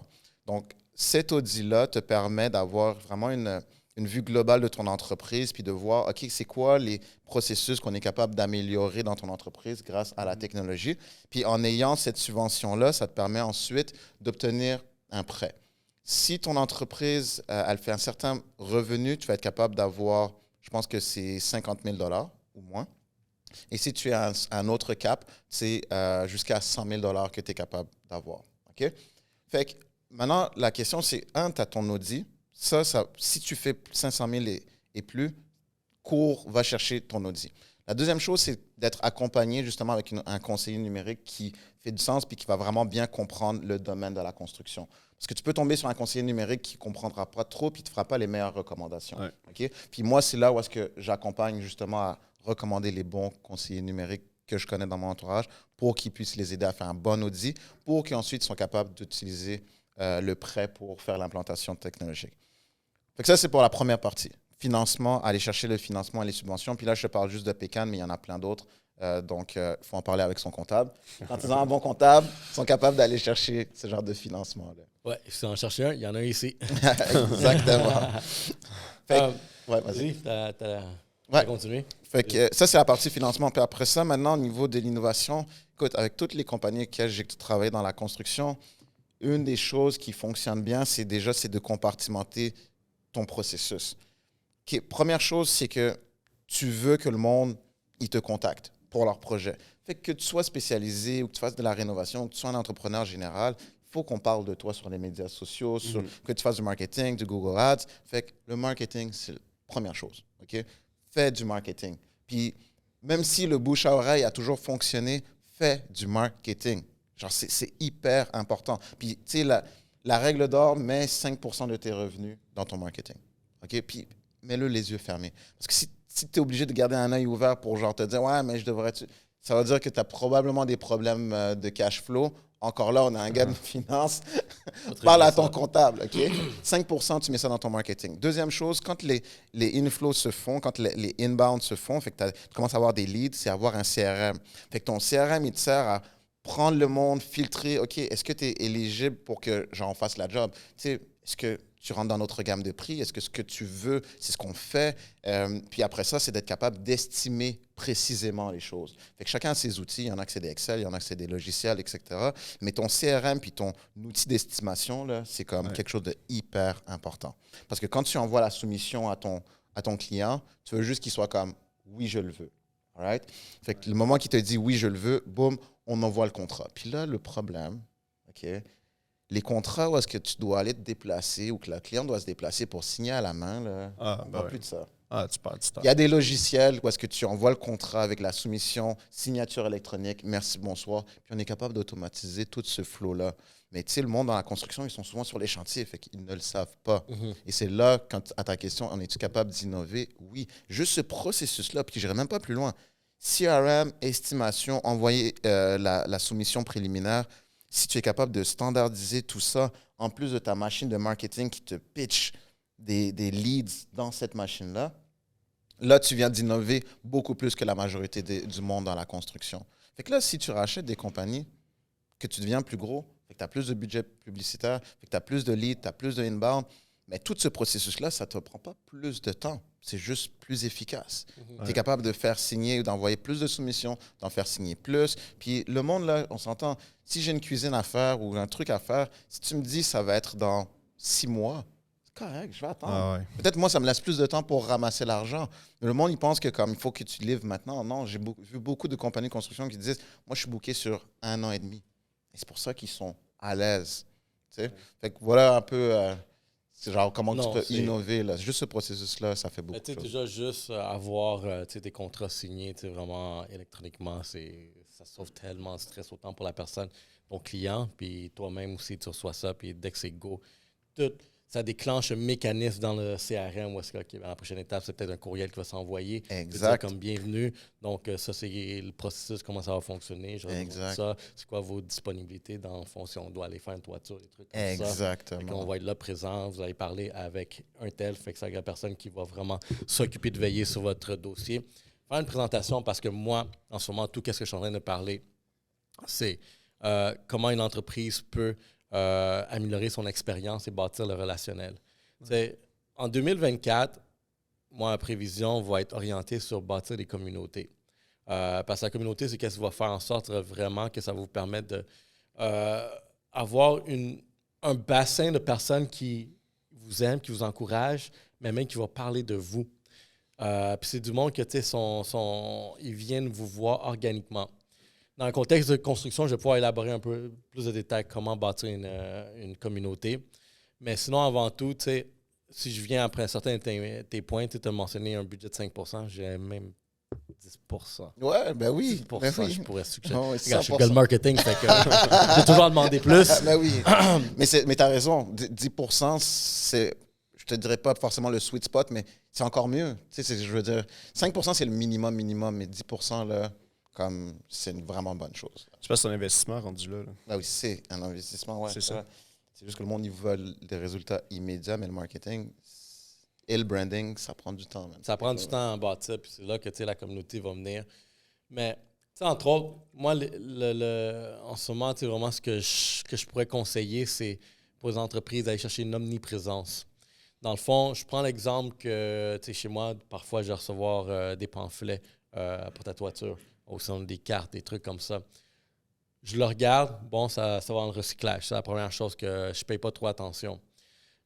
Donc, cet audit-là te permet d'avoir vraiment une vue globale de ton entreprise, puis de voir, OK, c'est quoi les processus qu'on est capable d'améliorer dans ton entreprise grâce à la technologie. Puis en ayant cette subvention-là, ça te permet ensuite d'obtenir un prêt. Si ton entreprise, elle fait un certain revenu, tu vas être capable d'avoir, je pense que c'est 50 000 $ ou moins. Et si tu as un autre cap, c'est jusqu'à 100 000 $ que tu es capable d'avoir. OK? Fait que maintenant, la question, c'est, tu as ton audit. Ça, si tu fais 500 000 et plus, cours, va chercher ton audit. La deuxième chose, c'est d'être accompagné justement avec un conseiller numérique qui fait du sens puis qui va vraiment bien comprendre le domaine de la construction. Parce que tu peux tomber sur un conseiller numérique qui ne comprendra pas trop puis ne te fera pas les meilleures recommandations. Ouais. Okay? Puis moi, c'est là où est-ce que j'accompagne justement à recommander les bons conseillers numériques que je connais dans mon entourage pour qu'ils puissent les aider à faire un bon audit pour qu'ensuite ils soient capables d'utiliser le prêt pour faire l'implantation technologique. Fait que ça, c'est pour la première partie. Financement, aller chercher le financement et les subventions. Puis là, je te parle juste de PCAN, mais il y en a plein d'autres. Donc, il faut en parler avec son comptable. Quand ils ont un bon comptable, ils sont capables d'aller chercher ce genre de financement-là. Ouais, si tu en cherches un, il y en a un ici. Exactement. Fait que, ouais, vas-y. T'as continué. Fait que ça, c'est la partie financement. Puis après ça, maintenant, au niveau de l'innovation, écoute, avec toutes les compagnies avec lesquelles j'ai travaillé dans la construction, une des choses qui fonctionne bien, c'est de compartimenter ton processus. Première chose, c'est que tu veux que le monde, il te contacte pour leur projet. Fait que tu sois spécialisé ou que tu fasses de la rénovation, que tu sois un entrepreneur général, il faut qu'on parle de toi sur les médias sociaux, que tu fasses du marketing, du Google Ads. Fait que le marketing, c'est la première chose. OK? Fais du marketing. Puis, même si le bouche à oreille a toujours fonctionné, fais du marketing. Genre, c'est hyper important. Puis, tu sais, la règle d'or, mets 5% de tes revenus dans ton marketing. OK? Puis, mets-le les yeux fermés. Parce que si tu es obligé de garder un œil ouvert pour genre te dire, ouais, mais je devrais... Ça veut dire que tu as probablement des problèmes de cash flow. Encore là, on a un gars de finance. Parle à ton comptable, OK? 5%, tu mets ça dans ton marketing. Deuxième chose, quand les inflows se font, quand les inbounds se font, fait que tu commences à avoir des leads, c'est avoir un CRM. Fait que ton CRM, il te sert à prendre le monde, filtrer, OK, est-ce que tu es éligible pour que j'en fasse la job? Tu sais, est-ce que tu rentres dans notre gamme de prix? Est-ce que ce que tu veux, c'est ce qu'on fait? Puis après ça, c'est d'être capable d'estimer précisément les choses. Fait que chacun a ses outils. Il y en a que c'est des Excel, il y en a que c'est des logiciels, etc. Mais ton CRM puis ton outil d'estimation, là, c'est comme quelque chose de hyper important. Parce que quand tu envoies la soumission à ton client, tu veux juste qu'il soit comme « oui, je le veux ». Right? Fait que le moment qu'il te dit « oui, je le veux », boum, on envoie le contrat. Puis là, le problème, OK, les contrats où est-ce que tu dois aller te déplacer ou que le client doit se déplacer pour signer à la main, là, on ne parle plus de ça. Tu parles du temps. Il y a des logiciels où est-ce que tu envoies le contrat avec la soumission, signature électronique, merci, bonsoir, puis on est capable d'automatiser tout ce flow-là. Mais tu sais, le monde dans la construction, ils sont souvent sur les chantiers, fait qu'ils ne le savent pas. Et c'est là, quand, à ta question, en es-tu capable d'innover? Oui. Juste ce processus-là, puis je n'irai même pas plus loin. CRM, estimation, envoyer la soumission préliminaire, si tu es capable de standardiser tout ça, en plus de ta machine de marketing qui te pitch des leads dans cette machine-là, là, tu viens d'innover beaucoup plus que la majorité du monde dans la construction. Fait que là, si tu rachètes des compagnies, que tu deviens plus gros, Fait que tu as plus de budget publicitaire, fait que tu as plus de leads, tu as plus de inbound. Mais tout ce processus-là, ça ne te prend pas plus de temps. C'est juste plus efficace. Tu es capable de faire signer ou d'envoyer plus de soumissions, d'en faire signer plus. Puis le monde, là, on s'entend, si j'ai une cuisine à faire ou un truc à faire, si tu me dis ça va être dans 6 mois, c'est correct, je vais attendre. Ah ouais. Peut-être moi, ça me laisse plus de temps pour ramasser l'argent. Mais le monde, il pense que comme il faut que tu livres maintenant. Non, j'ai vu beaucoup de compagnies de construction qui disent, moi, je suis booké sur 1 an et demi. Et c'est pour ça qu'ils sont à l'aise. Tu sais? Fait que voilà un peu... c'est genre comment tu peux innover. Là. Juste ce processus-là, ça fait beaucoup de choses. Déjà, juste avoir des contrats signés vraiment électroniquement, ça sauve tellement de stress, autant pour la personne, ton client, puis toi-même aussi, tu reçois ça, puis dès que c'est go, ça déclenche un mécanisme dans le CRM où est-ce que la prochaine étape, c'est peut-être un courriel qui va s'envoyer. Exact. Comme bienvenue. Donc, ça, c'est le processus, comment ça va fonctionner. Ça, c'est quoi vos disponibilités dans le fond, si on doit aller faire une toiture, des trucs comme ça. Exactement. On va être là présent, vous allez parler avec un tel, fait que c'est la personne qui va vraiment s'occuper de veiller sur votre dossier. Faire une présentation parce que moi, en ce moment, tout ce que je suis en train de parler, c'est comment une entreprise peut améliorer son expérience et bâtir le relationnel. En 2024, moi, ma prévision va être orientée sur bâtir des communautés. Parce que la communauté, c'est qu'est-ce qui va faire en sorte vraiment que ça va vous permettre d'avoir un bassin de personnes qui vous aiment, qui vous encouragent, mais même qui va parler de vous. Puis c'est du monde que, ils viennent vous voir organiquement. Dans le contexte de construction, je vais pouvoir élaborer un peu plus de détails comment bâtir une communauté. Mais sinon, avant tout, si je viens après certains de tes points, tu as mentionné un budget de 5%, j'ai même 10%. Ouais, ben oui. 10%, ben oui. Je pourrais suggérer. Oh, je suis le marketing, fait que j'ai toujours demandé plus. Ben oui. mais tu as raison. 10%, c'est, je te dirais pas forcément le sweet spot, mais c'est encore mieux. Je veux dire, 5%, c'est le minimum, mais 10%, là, comme c'est une vraiment bonne chose. Je pense que c'est un investissement rendu là. Ben oui, c'est un investissement, ouais. C'est ça. C'est juste que le monde, ils veulent des résultats immédiats, mais le marketing et le branding, ça prend du temps. Même. Ça prend du temps à bâtir, puis c'est là que la communauté va venir. Mais, entre autres, moi, en ce moment, vraiment, ce que je pourrais conseiller, c'est pour les entreprises d'aller chercher une omniprésence. Dans le fond, je prends l'exemple que, chez moi, parfois, je vais recevoir des pamphlets pour ta toiture, au sein des cartes, des trucs comme ça. Je le regarde, bon, ça va dans le recyclage. C'est la première chose que je ne paye pas trop attention.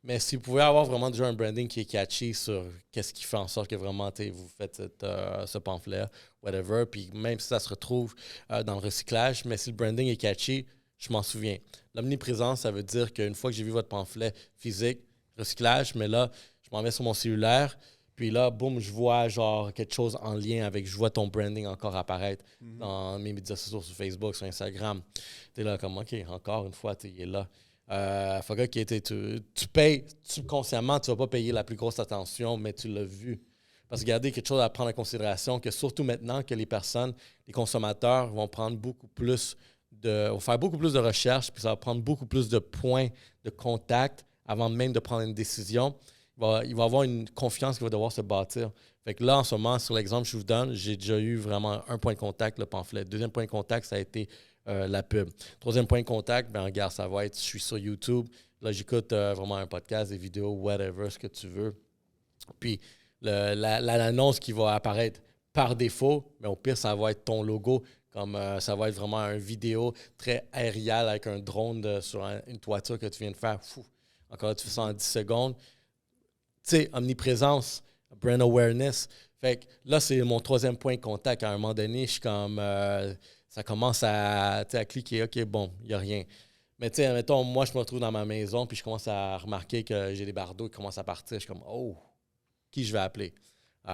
Mais si vous pouvez avoir vraiment déjà un branding qui est catchy sur qu'est-ce qui fait en sorte que vraiment vous faites ce pamphlet, whatever, puis même si ça se retrouve dans le recyclage, mais si le branding est catchy, je m'en souviens. L'omniprésence, ça veut dire qu'une fois que j'ai vu votre pamphlet physique, recyclage, mais là, je m'en mets sur mon cellulaire, puis là, boum, je vois genre quelque chose en lien avec, je vois ton branding encore apparaître dans mes médias sociaux, sur Facebook, sur Instagram. Tu es là comme, OK, encore une fois, il est là. Fait que tu payes subconsciemment, tu ne vas pas payer la plus grosse attention, mais tu l'as vu. Parce que regardez, quelque chose à prendre en considération, que surtout maintenant que les personnes, les consommateurs vont prendre vont faire beaucoup plus de recherches, puis ça va prendre beaucoup plus de points de contact avant même de prendre une décision. Il va avoir une confiance qui va devoir se bâtir. Fait que là, en ce moment, sur l'exemple que je vous donne, j'ai déjà eu vraiment un point de contact, le pamphlet. Deuxième point de contact, ça a été la pub. Troisième point de contact, regarde, ça va être, je suis sur YouTube. Là, j'écoute vraiment un podcast, des vidéos, whatever, ce que tu veux. Puis, l'annonce qui va apparaître par défaut, mais au pire, ça va être ton logo. Comme ça va être vraiment une vidéo très aérienne avec un drone sur une toiture que tu viens de faire. Encore là, tu fais ça en 10 secondes. Tu sais, omniprésence, brand awareness. Fait que là, c'est mon troisième point de contact. À un moment donné, je suis comme... ça commence à cliquer. OK, bon, il n'y a rien. Mais tu sais, mettons, moi, je me retrouve dans ma maison puis je commence à remarquer que j'ai des bardeaux qui commencent à partir. Je suis comme, oh, qui je vais appeler? Tu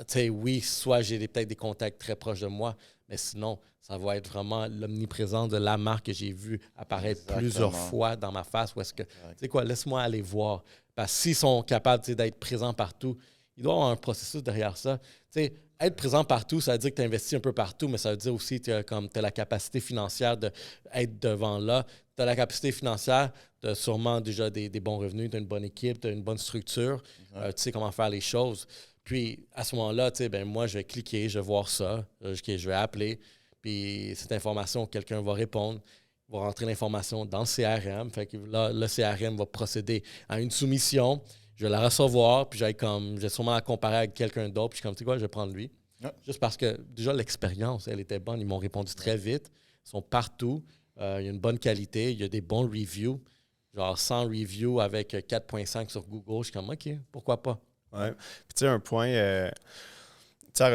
sais, oui, soit j'ai peut-être des contacts très proches de moi, mais sinon, ça va être vraiment l'omniprésence de la marque que j'ai vue apparaître plusieurs fois dans ma face. Où est-ce que, tu sais quoi, laisse-moi aller voir. Parce que s'ils sont capables d'être présents partout, il doit y avoir un processus derrière ça. Tu sais, être présent partout, ça veut dire que tu investis un peu partout, mais ça veut dire aussi que tu as la capacité financière d'être devant là. Tu as la capacité financière, tu as sûrement déjà des bons revenus, tu as une bonne équipe, tu as une bonne structure, tu sais comment faire les choses. Puis à ce moment-là, moi, je vais cliquer, je vais voir ça, je vais appeler, puis cette information, quelqu'un va répondre. va rentrer l'information dans le CRM. Fait que là, le CRM va procéder à une soumission. Je vais la recevoir, puis je vais sûrement la comparer avec quelqu'un d'autre. Puis je suis comme, tu sais quoi, je vais prendre lui. Ouais. Juste parce que déjà, l'expérience, elle était bonne. Ils m'ont répondu très vite. Ils sont partout. Il y a une bonne qualité. Il y a des bons reviews. Genre 100 reviews avec 4.5 sur Google. Je suis comme, OK, pourquoi pas? Ouais. Puis tu sais, un point, tu sais,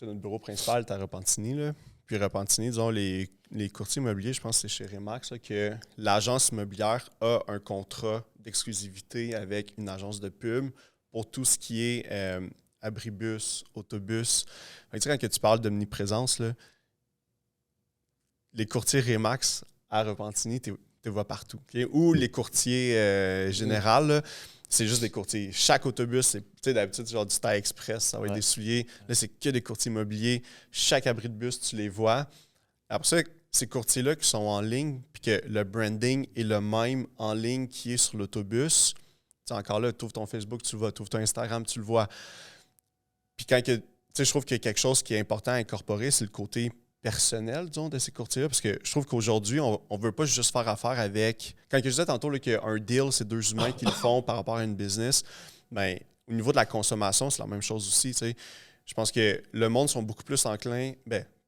notre bureau principal est à Repentigny, là. Puis Repentigny, disons, les courtiers immobiliers, je pense que c'est chez Remax, là, que l'agence immobilière a un contrat d'exclusivité avec une agence de pub pour tout ce qui est abribus, autobus. Fait que, tu sais, quand tu parles d'omniprésence, là, les courtiers Remax à Repentigny, tu vois partout. Okay? Ou les courtiers généraux, là, c'est juste des courtiers. Chaque autobus, c'est d'habitude genre du taille express, ça va être des souliers. Là, c'est que des courtiers immobiliers. Chaque abri de bus, tu les vois. Après ça, ces courtiers-là qui sont en ligne, puis que le branding est le même en ligne qui est sur l'autobus, encore là, tu ouvres ton Facebook, tu le vois, tu ouvres ton Instagram, tu le vois. Puis quand je trouve qu'il y a quelque chose qui est important à incorporer, c'est le côté personnel, disons, de ces courtiers-là, parce que je trouve qu'aujourd'hui, on ne veut pas juste faire affaire avec... Quand je disais tantôt là, qu'un deal, c'est deux humains qui le font par rapport à une business, bien, au niveau de la consommation, c'est la même chose aussi. T'sais. Je pense que le monde sont beaucoup plus enclins,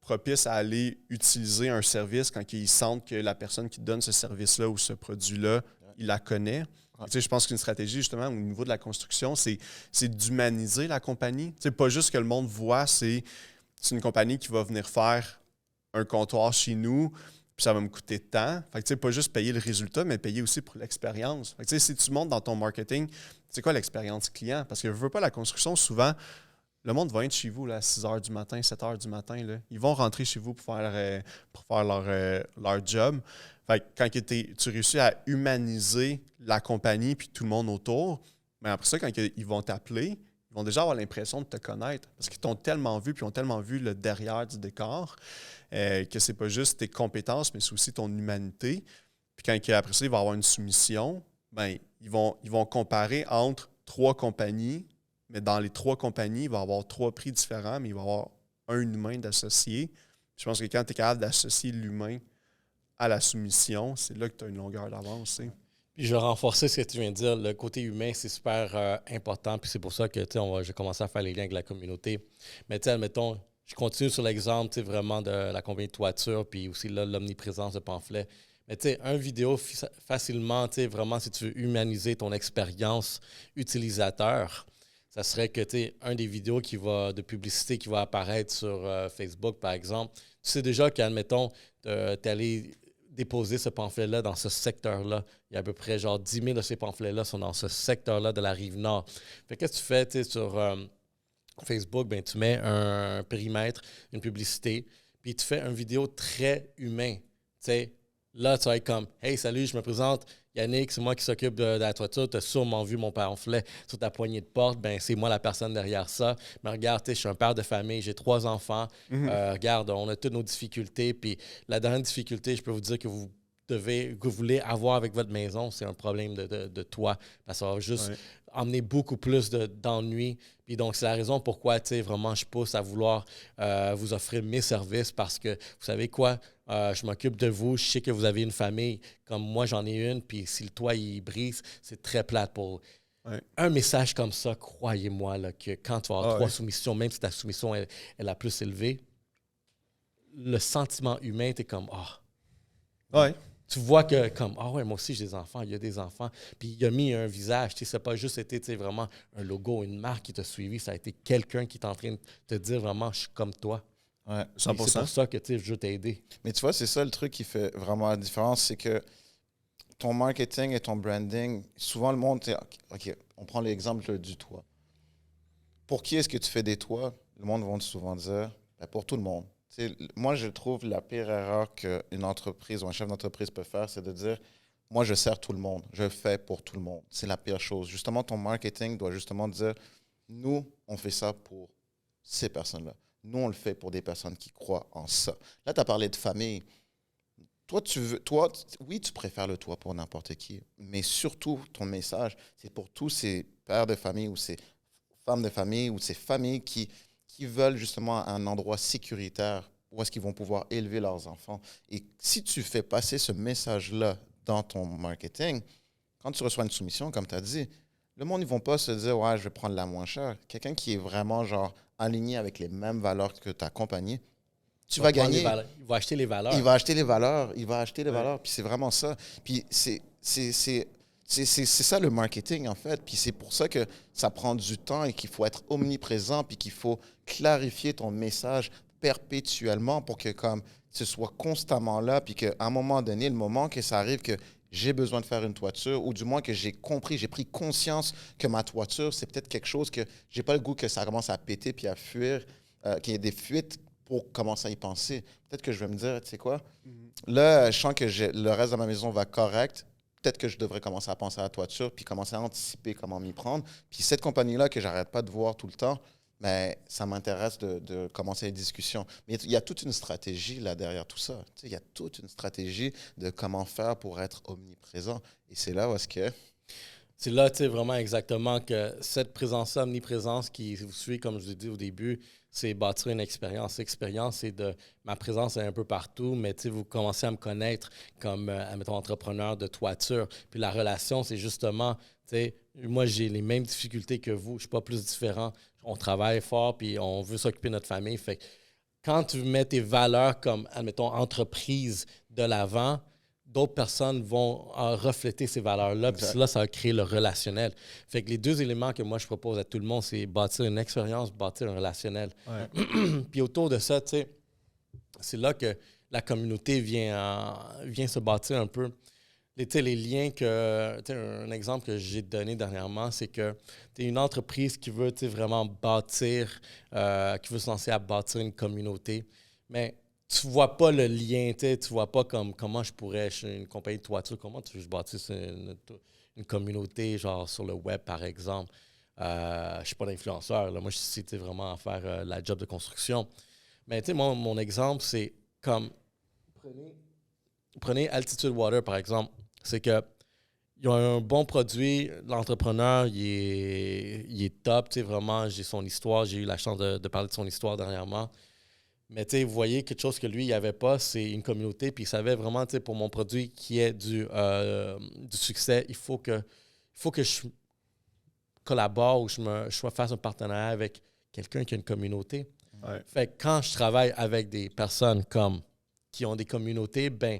propices à aller utiliser un service quand ils sentent que la personne qui donne ce service-là ou ce produit-là, il la connaît. Je pense qu'une stratégie, justement, au niveau de la construction, c'est d'humaniser la compagnie. T'sais, pas juste que le monde voit, c'est une compagnie qui va venir faire un comptoir chez nous, puis ça va me coûter de temps. Fait que, pas juste payer le résultat, mais payer aussi pour l'expérience. Fait que, si tu montes dans ton marketing, c'est quoi l'expérience client? Parce que je veux pas la construction, souvent, le monde va être chez vous là, à 6 h du matin, 7 h du matin. Là. Ils vont rentrer chez vous pour faire leur job. Fait que quand tu réussis à humaniser la compagnie puis tout le monde autour, mais après ça, quand ils vont t'appeler, ils vont déjà avoir l'impression de te connaître parce qu'ils t'ont tellement vu, puis ont tellement vu le derrière du décor, que c'est pas juste tes compétences, mais c'est aussi ton humanité. Puis quand après ça, il va y avoir une soumission, bien, ils vont comparer entre 3 compagnies, mais dans les 3 compagnies, il va y avoir 3 prix différents, mais il va y avoir un humain d'associé. Je pense que quand tu es capable d'associer l'humain à la soumission, c'est là que tu as une longueur d'avance. T'sais. Puis je vais renforcer ce que tu viens de dire. Le côté humain, c'est super important. Puis c'est pour ça que j'ai commencé à faire les liens avec la communauté. Mais admettons, je continue sur l'exemple vraiment de la compagnie de toiture, puis aussi là, l'omniprésence de pamphlets. Mais un vidéo facilement, vraiment, si tu veux humaniser ton expérience utilisateur, ça serait que un des vidéos de publicité qui va apparaître sur Facebook, par exemple, tu sais déjà qu'admettons, tu es allé déposer ce pamphlet-là dans ce secteur-là. Il y a à peu près genre 10 000 de ces pamphlets-là sont dans ce secteur-là de la Rive-Nord. Fait qu'est-ce que tu fais sur Facebook? Ben, tu mets un périmètre, une publicité, puis tu fais une vidéo très humain. T'sais, là, tu vas être comme « Hey, salut, je me présente. Yannick, c'est moi qui s'occupe de la toiture. Tu as sûrement vu mon pamphlet sur ta poignée de porte. Ben, c'est moi la personne derrière ça. Mais regarde, je suis un père de famille, j'ai 3 enfants. Regarde, on a toutes nos difficultés. Puis la dernière difficulté, je peux vous dire que vous voulez avoir avec votre maison, c'est un problème de toit. Parce que ça va juste emmener beaucoup plus d'ennuis. Puis donc, c'est la raison pourquoi, vraiment, je pousse à vouloir vous offrir mes services parce que, vous savez quoi, je m'occupe de vous, je sais que vous avez une famille, comme moi, j'en ai une, puis si le toit, il brise, c'est très plate pour... Un message comme ça, croyez-moi, là, que quand tu vas avoir 3 soumissions, même si ta soumission est la plus élevée, le sentiment humain, t'es comme, Tu vois que, comme, moi aussi, j'ai des enfants, il y a des enfants. Puis il a mis un visage. Ça n'a pas juste été vraiment un logo, une marque qui t'a suivi. Ça a été quelqu'un qui est en train de te dire vraiment, je suis comme toi. Ouais, 100%. C'est pour ça que je veux t'aider. Mais tu vois, c'est ça le truc qui fait vraiment la différence, c'est que ton marketing et ton branding, souvent le monde, OK, on prend l'exemple du toit. Pour qui est-ce que tu fais des toits? Le monde va souvent dire, pour tout le monde. Moi, je trouve la pire erreur qu'une entreprise ou un chef d'entreprise peut faire, c'est de dire, moi, je sers tout le monde, je fais pour tout le monde. C'est la pire chose. Justement, ton marketing doit justement dire, nous, on fait ça pour ces personnes-là. Nous, on le fait pour des personnes qui croient en ça. Là, tu as parlé de famille. Oui, tu préfères le toit pour n'importe qui, mais surtout, ton message, c'est pour tous ces pères de famille ou ces femmes de famille ou ces familles qui veulent justement un endroit sécuritaire où est-ce qu'ils vont pouvoir élever leurs enfants. Et si tu fais passer ce message-là dans ton marketing, quand tu reçois une soumission, comme tu as dit, le monde, ils ne vont pas se dire « Ouais, je vais prendre la moins chère ». Quelqu'un qui est vraiment genre aligné avec les mêmes valeurs que ta compagnie, tu vas gagner. Il va acheter les valeurs. Il va acheter les valeurs. Il va acheter les valeurs. Puis c'est vraiment ça. Puis c'est ça le marketing, en fait. Puis c'est pour ça que ça prend du temps et qu'il faut être omniprésent puis qu'il faut clarifier ton message perpétuellement pour que comme ce soit constamment là puis qu'à un moment donné, le moment que ça arrive que j'ai besoin de faire une toiture ou du moins que j'ai compris, j'ai pris conscience que ma toiture, c'est peut-être quelque chose que j'ai pas le goût que ça commence à péter puis à fuir, qu'il y ait des fuites pour commencer à y penser. Peut-être que je vais me dire, tu sais quoi, là, je sens que le reste de ma maison va correct. Peut-être que je devrais commencer à penser à la toiture puis commencer à anticiper comment m'y prendre. Puis cette compagnie-là que j'arrête pas de voir tout le temps, mais ça m'intéresse de commencer les discussions. Mais il y a toute une stratégie là derrière tout ça. Tu sais, il y a toute une stratégie de comment faire pour être omniprésent. Et c'est là où est-ce que... C'est là, tu sais, vraiment exactement que cette présence-là, omniprésence qui vous suit, comme je vous ai dit au début, c'est bâtir une expérience. L'expérience, c'est de... Ma présence est un peu partout, mais tu sais, vous commencez à me connaître comme, admettons, entrepreneur de toiture. Puis la relation, c'est justement, tu sais, moi, j'ai les mêmes difficultés que vous. Je ne suis pas plus différent. On travaille fort, puis on veut s'occuper de notre famille. Fait que quand tu mets tes valeurs comme, admettons, entreprise de l'avant, d'autres personnes vont refléter ces valeurs-là. Puis là, ça va créer le relationnel. Fait que les deux éléments que moi, je propose à tout le monde, c'est bâtir une expérience, bâtir un relationnel. Ouais. Puis autour de ça, tu sais, c'est là que la communauté vient se bâtir un peu. Les liens que... Un exemple que j'ai donné dernièrement, c'est que tu es une entreprise qui veut vraiment bâtir, qui veut se lancer à bâtir une communauté, mais tu vois pas le lien, tu vois pas comment je pourrais, je suis une compagnie de toiture, comment tu veux que je bâtisse une communauté, genre sur le web, par exemple. Je suis pas d'influenceur, là. Moi, je suis ici vraiment à faire la job de construction. Mais tu sais, mon exemple, c'est comme, prenez Altitude Water, par exemple. C'est que ils ont un bon produit, l'entrepreneur, il est top, tu sais, vraiment, j'ai son histoire, j'ai eu la chance de parler de son histoire dernièrement. Mais tu sais, vous voyez, quelque chose que lui, il n'avait pas, c'est une communauté, puis il savait vraiment, tu sais, pour mon produit qui est du succès, il faut que je collabore ou je fasse un partenariat avec quelqu'un qui a une communauté. Ouais. Fait que quand je travaille avec des personnes qui ont des communautés, ben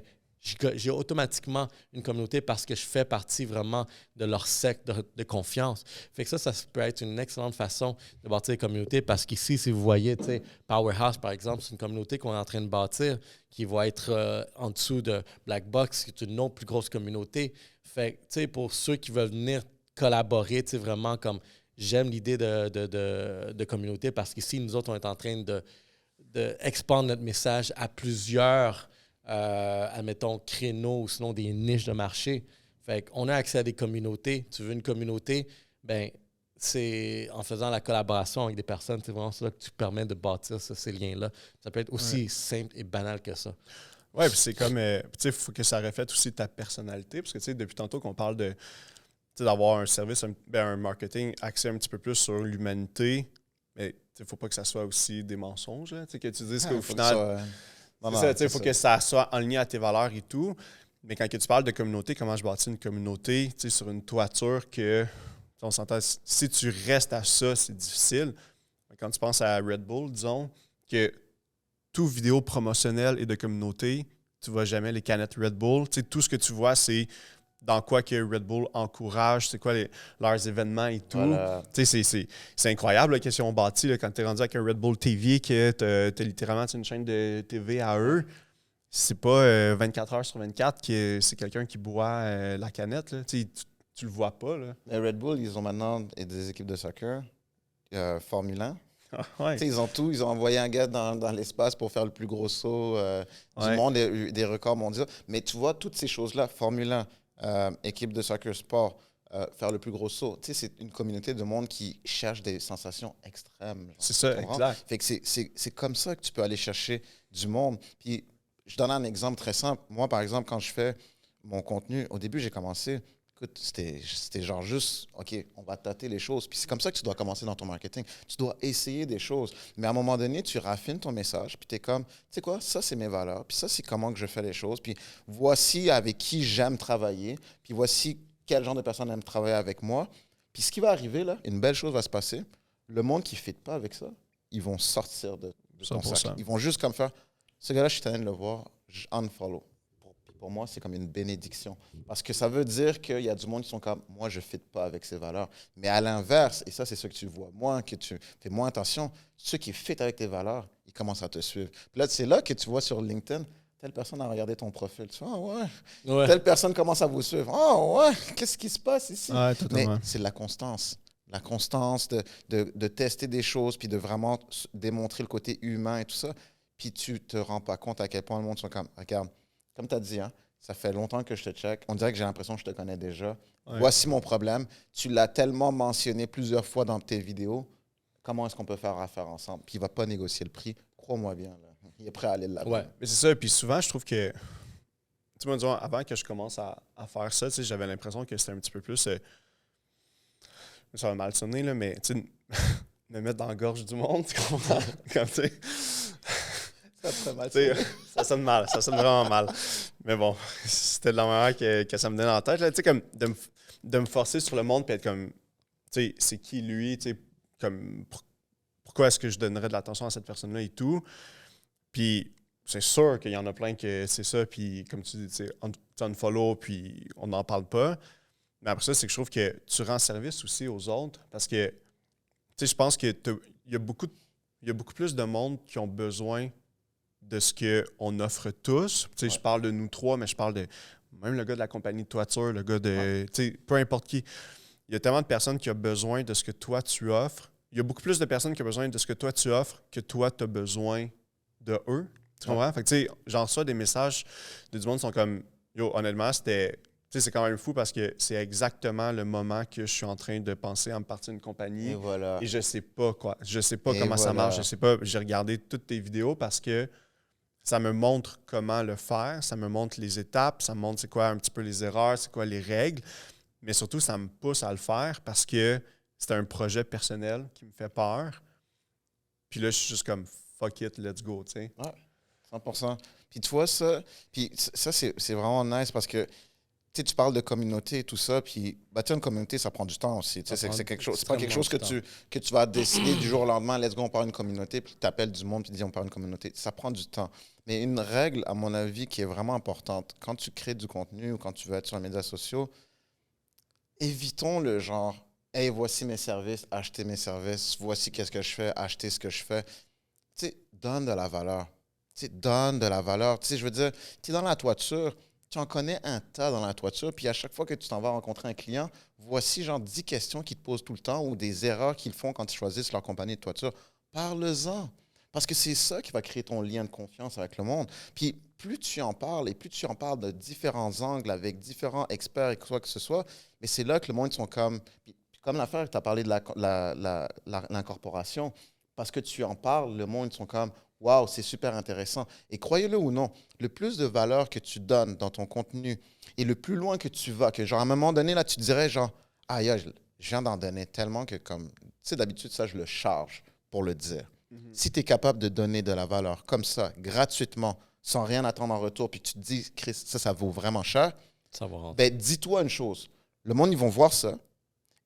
j'ai automatiquement une communauté parce que je fais partie vraiment de leur secte de confiance. Fait que ça peut être une excellente façon de bâtir une communauté parce qu'ici, si vous voyez, tu sais, Powerhouse, par exemple, c'est une communauté qu'on est en train de bâtir qui va être en dessous de Black Box, qui est une autre plus grosse communauté. Fait que, tu sais, pour ceux qui veulent venir collaborer, tu sais, vraiment comme j'aime l'idée de communauté parce qu'ici, nous autres, on est en train de expandre notre message à plusieurs admettons, créneaux ou sinon des niches de marché. Fait qu'on a accès à des communautés. Tu veux une communauté, ben c'est en faisant la collaboration avec des personnes, c'est vraiment ça que tu permets de bâtir ces liens-là. Ça peut être aussi simple et banal que ça. Oui, puis c'est comme, tu sais, il faut que ça reflète aussi ta personnalité, parce que, tu sais, depuis tantôt qu'on parle de, d'avoir un service, un marketing axé un petit peu plus sur l'humanité, mais il ne faut pas que ça soit aussi des mensonges, là, que tu dises qu'au final... Il faut que ça soit aligné à tes valeurs et tout. Mais quand tu parles de communauté, comment je bâtis une communauté sur une toiture que, on s'entend, si tu restes à ça, c'est difficile. Quand tu penses à Red Bull, disons, que toute vidéo promotionnelle et de communauté, tu ne vois jamais les canettes Red Bull. Tout ce que tu vois, c'est dans quoi que Red Bull encourage, c'est quoi leurs événements et tout. Voilà. C'est incroyable la question bâtie là, quand tu es rendu avec un Red Bull TV, que tu as littéralement une chaîne de TV à eux. C'est pas 24 heures sur 24 que c'est quelqu'un qui boit la canette. Là. Tu le vois pas. Là. Red Bull, ils ont maintenant des équipes de soccer, Formule 1. Ouais. Ils ont tout. Ils ont envoyé un gars dans l'espace pour faire le plus gros saut du monde, des records mondiaux. Mais tu vois, toutes ces choses-là, Formule 1, équipe de soccer sport, faire le plus gros saut. Tu sais, c'est une communauté de monde qui cherche des sensations extrêmes. C'est ça, exact. Fait que c'est comme ça que tu peux aller chercher du monde. Puis, je donne un exemple très simple. Moi, par exemple, quand je fais mon contenu, au début, j'ai commencé, Écoute, c'était genre juste, OK, on va tâter les choses. Puis c'est comme ça que tu dois commencer dans ton marketing. Tu dois essayer des choses. Mais à un moment donné, tu raffines ton message, puis tu es comme, tu sais quoi, ça, c'est mes valeurs, puis ça, c'est comment que je fais les choses, puis voici avec qui j'aime travailler, puis voici quel genre de personne aime travailler avec moi. Puis ce qui va arriver, là, une belle chose va se passer. Le monde qui ne fit pas avec ça, ils vont sortir de ton 100%. sac. Ils vont juste comme faire, ce gars-là, je suis train de le voir, je unfollow. Pour moi, c'est comme une bénédiction. Parce que ça veut dire qu'il y a du monde qui sont comme, moi, je ne fit pas avec ces valeurs. Mais à l'inverse, et ça, c'est ce que tu vois moins, que tu fais moins attention, ceux qui fit avec tes valeurs, ils commencent à te suivre. Puis là, c'est là que tu vois sur LinkedIn, telle personne a regardé ton profil. Tu vois, ah ouais. Telle personne commence à vous suivre. Ah ouais, qu'est-ce qui se passe ici? Ouais, totalement. Mais c'est la constance. La constance de tester des choses, puis de vraiment démontrer le côté humain et tout ça. Puis tu ne te rends pas compte à quel point le monde sont comme, regarde, comme tu as dit, hein, ça fait longtemps que je te check. On dirait que j'ai l'impression que je te connais déjà. Ouais. Voici mon problème. Tu l'as tellement mentionné plusieurs fois dans tes vidéos. Comment est-ce qu'on peut faire affaire ensemble? Puis il ne va pas négocier le prix. Crois-moi bien. Là. Il est prêt à aller là-bas. Ouais, mais c'est ça. Puis souvent, je trouve que, tu vois, disons, avant que je commence à faire ça, j'avais l'impression que c'était un petit peu plus. Ça va mal sonner, là, mais tu sais, me mettre dans la gorge du monde, tu comprends? Comme, tu sais. Ça sonne mal, ça sonne vraiment mal. Mais bon, c'était de la manière que ça me donne en tête. Tu sais, comme de me forcer sur le monde et être comme, tu sais, c'est qui lui, tu sais, comme, pourquoi est-ce que je donnerais de l'attention à cette personne-là et tout. Puis c'est sûr qu'il y en a plein que c'est ça, puis comme tu dis, tu sais, unfollow, puis on n'en parle pas. Mais après ça, c'est que je trouve que tu rends service aussi aux autres parce que, tu sais, je pense qu'il y a beaucoup plus de monde qui ont besoin de ce qu'on offre tous. Tu sais, je parle de nous trois, mais je parle de même le gars de la compagnie de toiture, le gars de... Tu sais, peu importe qui. Il y a tellement de personnes qui ont besoin de ce que toi, tu offres. Il y a beaucoup plus de personnes qui ont besoin de ce que toi, tu offres que toi, tu as besoin de eux. Tu comprends? Fait que, tu sais, j'en reçois des messages de du monde qui sont comme, yo, honnêtement, c'était... Tu sais, c'est quand même fou parce que c'est exactement le moment que je suis en train de penser à me partir d'une compagnie. Et voilà. Et je sais pas quoi. Je sais pas comment ça marche. Je sais pas. J'ai regardé toutes tes vidéos parce que ça me montre comment le faire, ça me montre les étapes, ça me montre c'est quoi un petit peu les erreurs, c'est quoi les règles, mais surtout, ça me pousse à le faire parce que c'est un projet personnel qui me fait peur. Puis là, je suis juste comme « fuck it, let's go », tu sais. Ouais, 100%. Puis tu vois ça, puis ça, c'est vraiment nice parce que tu parles de communauté et tout ça, puis bâtir une communauté, ça prend du temps aussi. C'est quelque chose, c'est pas quelque chose que tu vas décider du jour au lendemain, let's go, on part une communauté, puis tu appelles du monde, puis tu dis on part une communauté. Ça prend du temps. Mais une règle, à mon avis, qui est vraiment importante, quand tu crées du contenu ou quand tu veux être sur les médias sociaux, évitons le genre, hey, voici mes services, achetez mes services, voici qu'est-ce que je fais, achetez ce que je fais. Tu sais, donne de la valeur. Tu sais, donne de la valeur. Tu sais, je veux dire, tu es dans la toiture, tu en connais un tas dans la toiture, puis à chaque fois que tu t'en vas rencontrer un client, voici genre 10 questions qu'ils te posent tout le temps ou des erreurs qu'ils font quand ils choisissent leur compagnie de toiture. Parle-en. Parce que c'est ça qui va créer ton lien de confiance avec le monde. Puis plus tu en parles et plus tu en parles de différents angles avec différents experts et quoi que ce soit, mais c'est là que le monde sont comme l'affaire que tu as parlé de l'incorporation. Parce que tu en parles, le monde sont comme waouh, c'est super intéressant. Et croyez-le ou non, le plus de valeur que tu donnes dans ton contenu et le plus loin que tu vas, que genre à un moment donné, là, tu dirais genre, ah, je viens d'en donner tellement que comme, tu sais, d'habitude, ça, je le charge pour le dire. Mm-hmm. Si tu es capable de donner de la valeur comme ça, gratuitement, sans rien attendre en retour, puis tu te dis, Chris, ça vaut vraiment cher, ça va rentrer. Ben, dis-toi une chose, le monde, ils vont voir ça.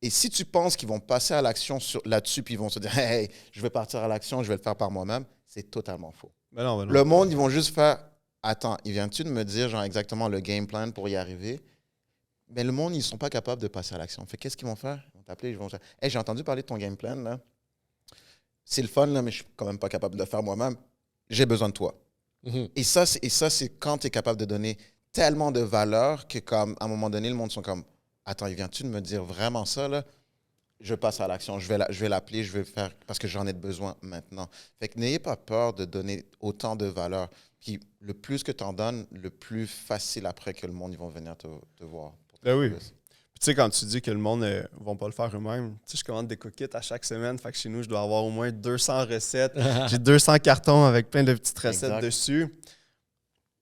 Et si tu penses qu'ils vont passer à l'action là-dessus, puis ils vont se dire, hey, je vais partir à l'action, je vais le faire par moi-même, c'est totalement faux. Ben non. Le monde, ils vont juste faire, attends, il vient-tu de me dire genre exactement le game plan pour y arriver? Mais le monde, ils ne sont pas capables de passer à l'action. Fait qu'est-ce qu'ils vont faire? Ils vont t'appeler, ils vont dire, hey, j'ai entendu parler de ton game plan, là. C'est le fun, là, mais je ne suis quand même pas capable de le faire moi-même. J'ai besoin de toi. Mm-hmm. Et ça, c'est quand tu es capable de donner tellement de valeur que, comme, à un moment donné, le monde sont comme, attends, il vient-tu de me dire vraiment ça, là? Je passe à l'action, je vais l'appeler, je vais le faire parce que j'en ai besoin maintenant. Fait que n'ayez pas peur de donner autant de valeur. Puis le plus que tu en donnes, le plus facile après que le monde, ils vont venir te voir. Ben oui. Puis tu sais, quand tu dis que le monde ne vont pas le faire eux-mêmes, tu sais, je commande des cookies à chaque semaine. Fait que chez nous, je dois avoir au moins 200 recettes. J'ai 200 cartons avec plein de petites recettes dessus.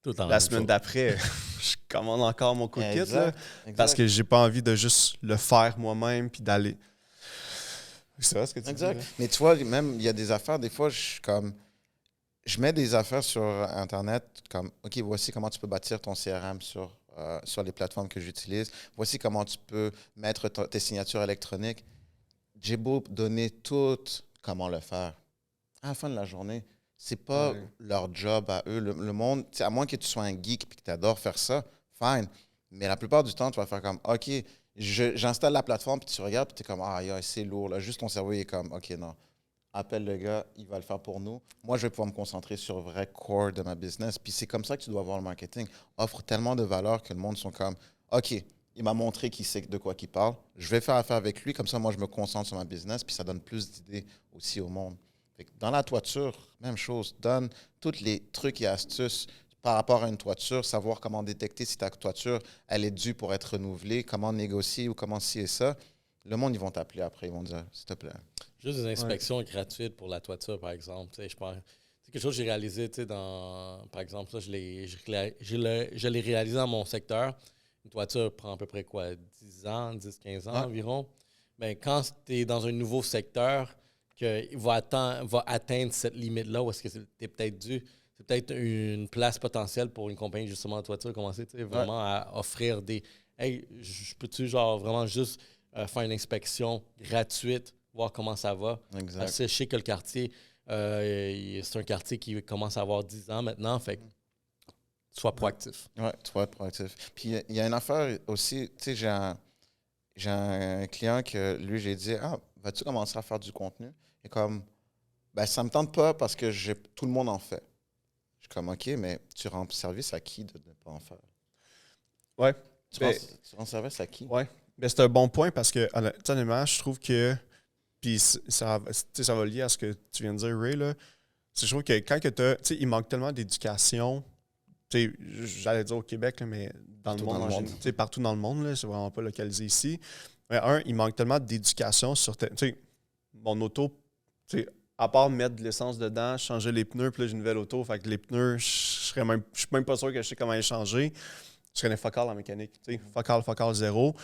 Tout le temps la semaine d'après, je commande encore mon cookit, là, Exact. parce que j'ai pas envie de juste le faire moi-même puis d'aller. C'est vrai ce que tu dis. Exact. Là? Mais tu vois, même, il y a des affaires, des fois, je mets des affaires sur Internet comme, OK, voici comment tu peux bâtir ton CRM sur les plateformes que j'utilise. Voici comment tu peux mettre tes signatures électroniques. J'ai beau donner tout comment le faire. À la fin de la journée, c'est pas leur job à eux. Le monde, à moins que tu sois un geek et que tu adores faire ça, fine. Mais la plupart du temps, tu vas faire comme, OK, j'installe la plateforme, puis tu regardes, puis tu es comme, ah, c'est lourd. Là. Juste ton cerveau il est comme, OK, non. Appelle le gars, il va le faire pour nous. Moi, je vais pouvoir me concentrer sur le vrai core de ma business. Puis c'est comme ça que tu dois voir le marketing. Offre tellement de valeur que le monde sont comme, OK, il m'a montré qu'il sait de quoi il parle. Je vais faire affaire avec lui. Comme ça, moi, je me concentre sur ma business. Puis ça donne plus d'idées aussi au monde. Fait que dans la toiture, même chose. Donne tous les trucs et astuces par rapport à une toiture. Savoir comment détecter si ta toiture, elle est due pour être renouvelée. Comment négocier ou comment ci et ça. Le monde, ils vont t'appeler après. Ils vont dire, s'il te plaît. Juste des inspections gratuites pour la toiture, par exemple. Je pense, c'est quelque chose que j'ai réalisé, par exemple, ça, je l'ai réalisé dans mon secteur. Une toiture prend à peu près quoi, 10 ans, 10-15 ans environ. Mais quand tu es dans un nouveau secteur, qu'il va atteindre cette limite-là, où est-ce que tu es peut-être dû, c'est peut-être une place potentielle pour une compagnie, justement, de toiture, commencer vraiment à offrir des... Hey, je peux-tu, genre, vraiment juste faire une inspection gratuite, voir comment ça va. Exact. Je sais que le quartier, c'est un quartier qui commence à avoir 10 ans maintenant, fait que sois proactif. Oui, tu vas être proactif. Puis il y a une affaire aussi, tu sais, j'ai un client que lui, j'ai dit, ah, vas-tu commencer à faire du contenu? Et comme, ben, ça me tente pas parce que tout le monde en fait. Je suis comme, OK, mais tu rends service à qui de ne pas en faire? Ouais. Tu rends service à qui? Ouais. Ben, c'est un bon point parce que, honnêtement, je trouve que, puis ça va lier à ce que tu viens de dire, Ray, là. Je trouve que quand que tu sais, il manque tellement d'éducation, tu sais, j'allais dire au Québec, là, mais dans le monde, tu sais, partout dans le monde, là, c'est vraiment pas localisé ici. Mais il manque tellement d'éducation sur, tu sais, mon auto, tu sais, à part mettre de l'essence dedans, changer les pneus, puis là, j'ai une nouvelle auto, fait que les pneus, je suis même pas sûr que je sais comment les changer. Je connais fuck all en mécanique, tu sais, fuck all, zéro.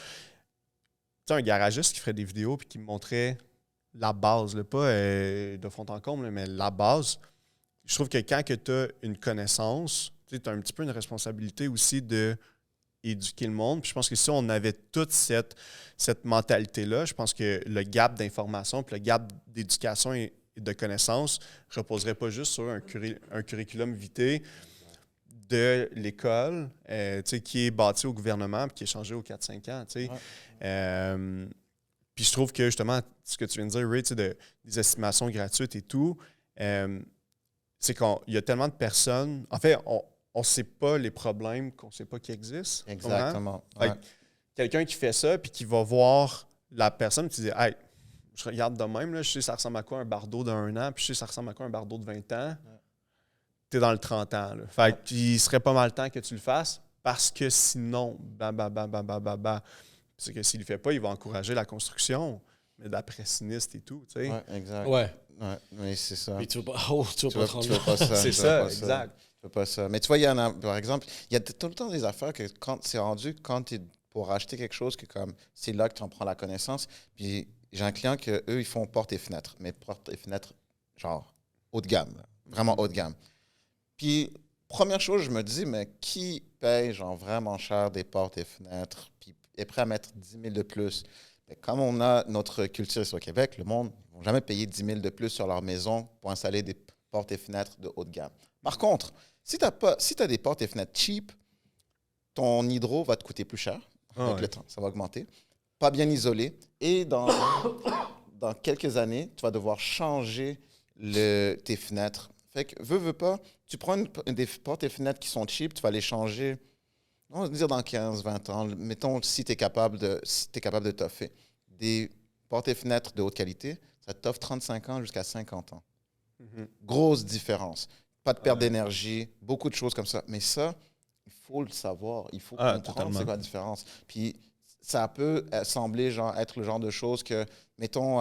Tu sais, un garagiste qui ferait des vidéos puis qui me montrait la base, là, pas de fond en comble, là, mais la base. Je trouve que quand tu as une connaissance, tu as un petit peu une responsabilité aussi d'éduquer le monde. Puis je pense que si on avait toute cette mentalité-là, je pense que le gap d'information puis le gap d'éducation et de connaissances ne reposerait pas juste sur un curriculum vitae de l'école qui est bâti au gouvernement et qui est changé aux 4-5 ans. Ouais. Puis je trouve que justement, ce que tu viens de dire, Ray, des estimations gratuites et tout, c'est qu'il y a tellement de personnes. En fait, on ne sait pas les problèmes qu'on ne sait pas qui existent. Exactement. Ouais. Quelqu'un qui fait ça puis qui va voir la personne qui dit hey, je regarde de même, là, je sais ça ressemble à quoi un bardeau d'1 an, puis je sais ça ressemble à quoi un bardeau de 20 ans. Ouais. Tu es dans le 30 ans. Là. Fait qu'il serait pas mal temps que tu le fasses parce que sinon, c'est que s'il le fait pas, il va encourager la construction, mais d'après sinistre et tout. Tu sais. Ouais, exact. Ouais. Oui, c'est ça. Puis tu veux pas ça. C'est ça, exact. Tu veux pas ça. Mais tu vois, par exemple, il y a tout le temps des affaires que quand c'est rendu, quand tu es pour acheter quelque chose, que comme c'est là que tu en prends la connaissance. Puis j'ai un client que eux ils font portes et fenêtres, mais portes et fenêtres genre haut de gamme, vraiment haut de gamme. Puis première chose, je me dis, mais qui paye genre vraiment cher des portes et fenêtres, puis est prêt à mettre 10 000 de plus? Mais comme on a notre culture ici au Québec, le monde ne va jamais payer 10 000 de plus sur leur maison pour installer des portes et fenêtres de haut de gamme. Par contre, si tu as des portes et fenêtres cheap, ton hydro va te coûter plus cher avec le temps. Ça va augmenter. Pas bien isolé. Et dans quelques années, tu vas devoir changer tes fenêtres. Fait que, veux pas, tu prends des portes et fenêtres qui sont cheap, tu vas les changer, on va dire dans 15-20 ans. Mettons, si tu es capable de toffer. Des portes et fenêtres de haute qualité, ça t'offre 35 ans jusqu'à 50 ans. Mm-hmm. Grosse différence. Pas de perte d'énergie, beaucoup de choses comme ça. Mais ça, il faut le savoir. Il faut comprendre c'est quoi la différence. Puis ça peut sembler être le genre de choses que, mettons,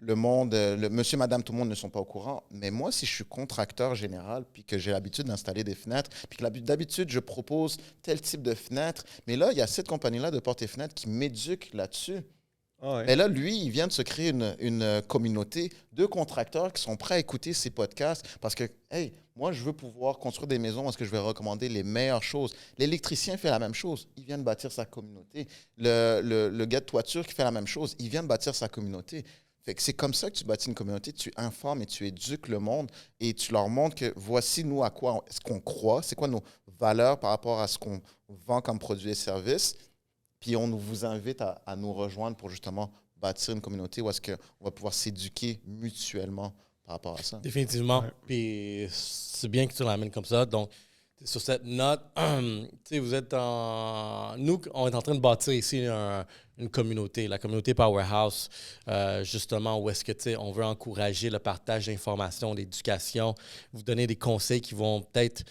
le monde, le monsieur, madame, tout le monde ne sont pas au courant. Mais moi, si je suis contracteur général, puis que j'ai l'habitude d'installer des fenêtres, puis que d'habitude, je propose tel type de fenêtre, mais là, il y a cette compagnie-là de portes et fenêtres qui m'éduque là-dessus. Ah ouais. Mais là, lui, il vient de se créer une communauté de contracteurs qui sont prêts à écouter ces podcasts parce que, hey, moi, je veux pouvoir construire des maisons parce que je vais recommander les meilleures choses. L'électricien fait la même chose. Il vient de bâtir sa communauté. Le gars de toiture qui fait la même chose. Il vient de bâtir sa communauté. Fait que c'est comme ça que tu bâtis une communauté. Tu informes et tu éduques le monde et tu leur montres que voici, nous, à quoi est-ce qu'on croit, c'est quoi nos valeurs par rapport à ce qu'on vend comme produits et services. Puis on vous invite à nous rejoindre pour justement bâtir une communauté où est-ce qu'on va pouvoir s'éduquer mutuellement par rapport à ça. Définitivement. Ouais. Puis c'est bien que tu l'amènes comme ça. Donc, sur cette note, tu sais, vous êtes en... Nous, on est en train de bâtir ici une communauté, la communauté Powerhouse, justement, où est-ce que, tu sais, on veut encourager le partage d'informations, l'éducation, vous donner des conseils qui vont peut-être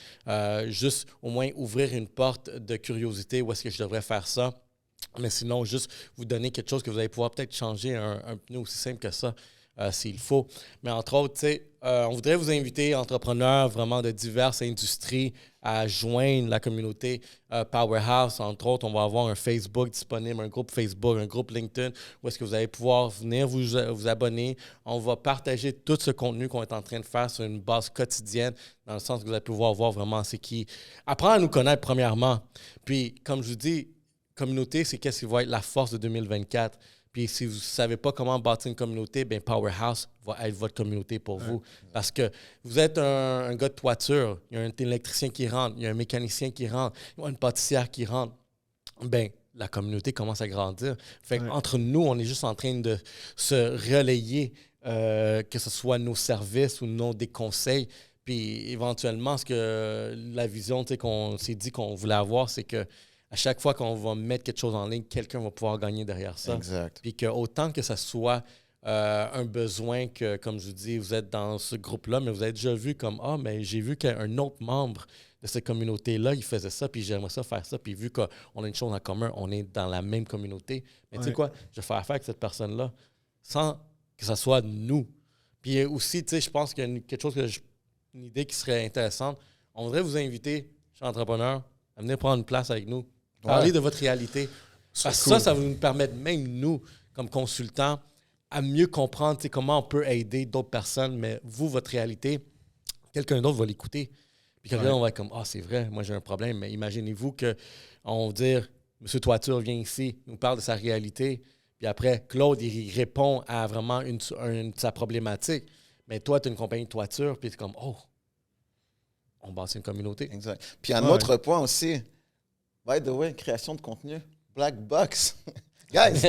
juste au moins ouvrir une porte de curiosité, où est-ce que je devrais faire ça. Mais sinon, juste vous donner quelque chose que vous allez pouvoir peut-être changer un pneu aussi simple que ça, s'il faut. Mais entre autres, tu sais, on voudrait vous inviter, entrepreneurs vraiment de diverses industries, à joindre la communauté Powerhouse. Entre autres, on va avoir un Facebook disponible, un groupe Facebook, un groupe LinkedIn, où est-ce que vous allez pouvoir venir vous abonner. On va partager tout ce contenu qu'on est en train de faire sur une base quotidienne, dans le sens que vous allez pouvoir voir vraiment c'est qui. Apprendre à nous connaître premièrement. Puis, comme je vous dis, communauté, c'est qu'est-ce qui va être la force de 2024. Puis si vous ne savez pas comment bâtir une communauté, bien Powerhouse va être votre communauté pour vous. Parce que vous êtes un gars de toiture, il y a un électricien qui rentre, il y a un mécanicien qui rentre, il y a une pâtissière qui rentre. Bien, la communauté commence à grandir. Fait qu'entre nous, on est juste en train de se relayer, que ce soit nos services ou des conseils. Puis éventuellement, ce que la vision qu'on s'est dit qu'on voulait avoir, c'est que à chaque fois qu'on va mettre quelque chose en ligne, quelqu'un va pouvoir gagner derrière ça. Exact. Puis que autant que ça soit un besoin que, comme je vous dis, vous êtes dans ce groupe-là, mais vous avez déjà vu comme « Ah, mais j'ai vu qu'un autre membre de cette communauté-là, il faisait ça, puis j'aimerais ça faire ça. » Puis vu qu'on a une chose en commun, on est dans la même communauté. Mais tu sais quoi? Je vais faire affaire avec cette personne-là sans que ça soit nous. Puis aussi, tu sais, je pense qu'il y a quelque chose une idée qui serait intéressante. On voudrait vous inviter, chers entrepreneurs, à venir prendre une place avec nous. Parler de votre réalité. Parce que ça va nous permettre, même nous, comme consultants, à mieux comprendre comment on peut aider d'autres personnes, mais vous, votre réalité, quelqu'un d'autre va l'écouter. Puis quelqu'un on va être comme « Ah, c'est vrai, moi j'ai un problème. » Mais imaginez-vous qu'on va dire « Monsieur Toiture vient ici, il nous parle de sa réalité. » Puis après, Claude, il répond à vraiment sa problématique. Mais toi, tu as une compagnie de toiture, puis tu es comme « Oh, on bâtit une communauté. » Exact. Puis un autre point aussi, by the way, création de contenu, Black Box. Guys,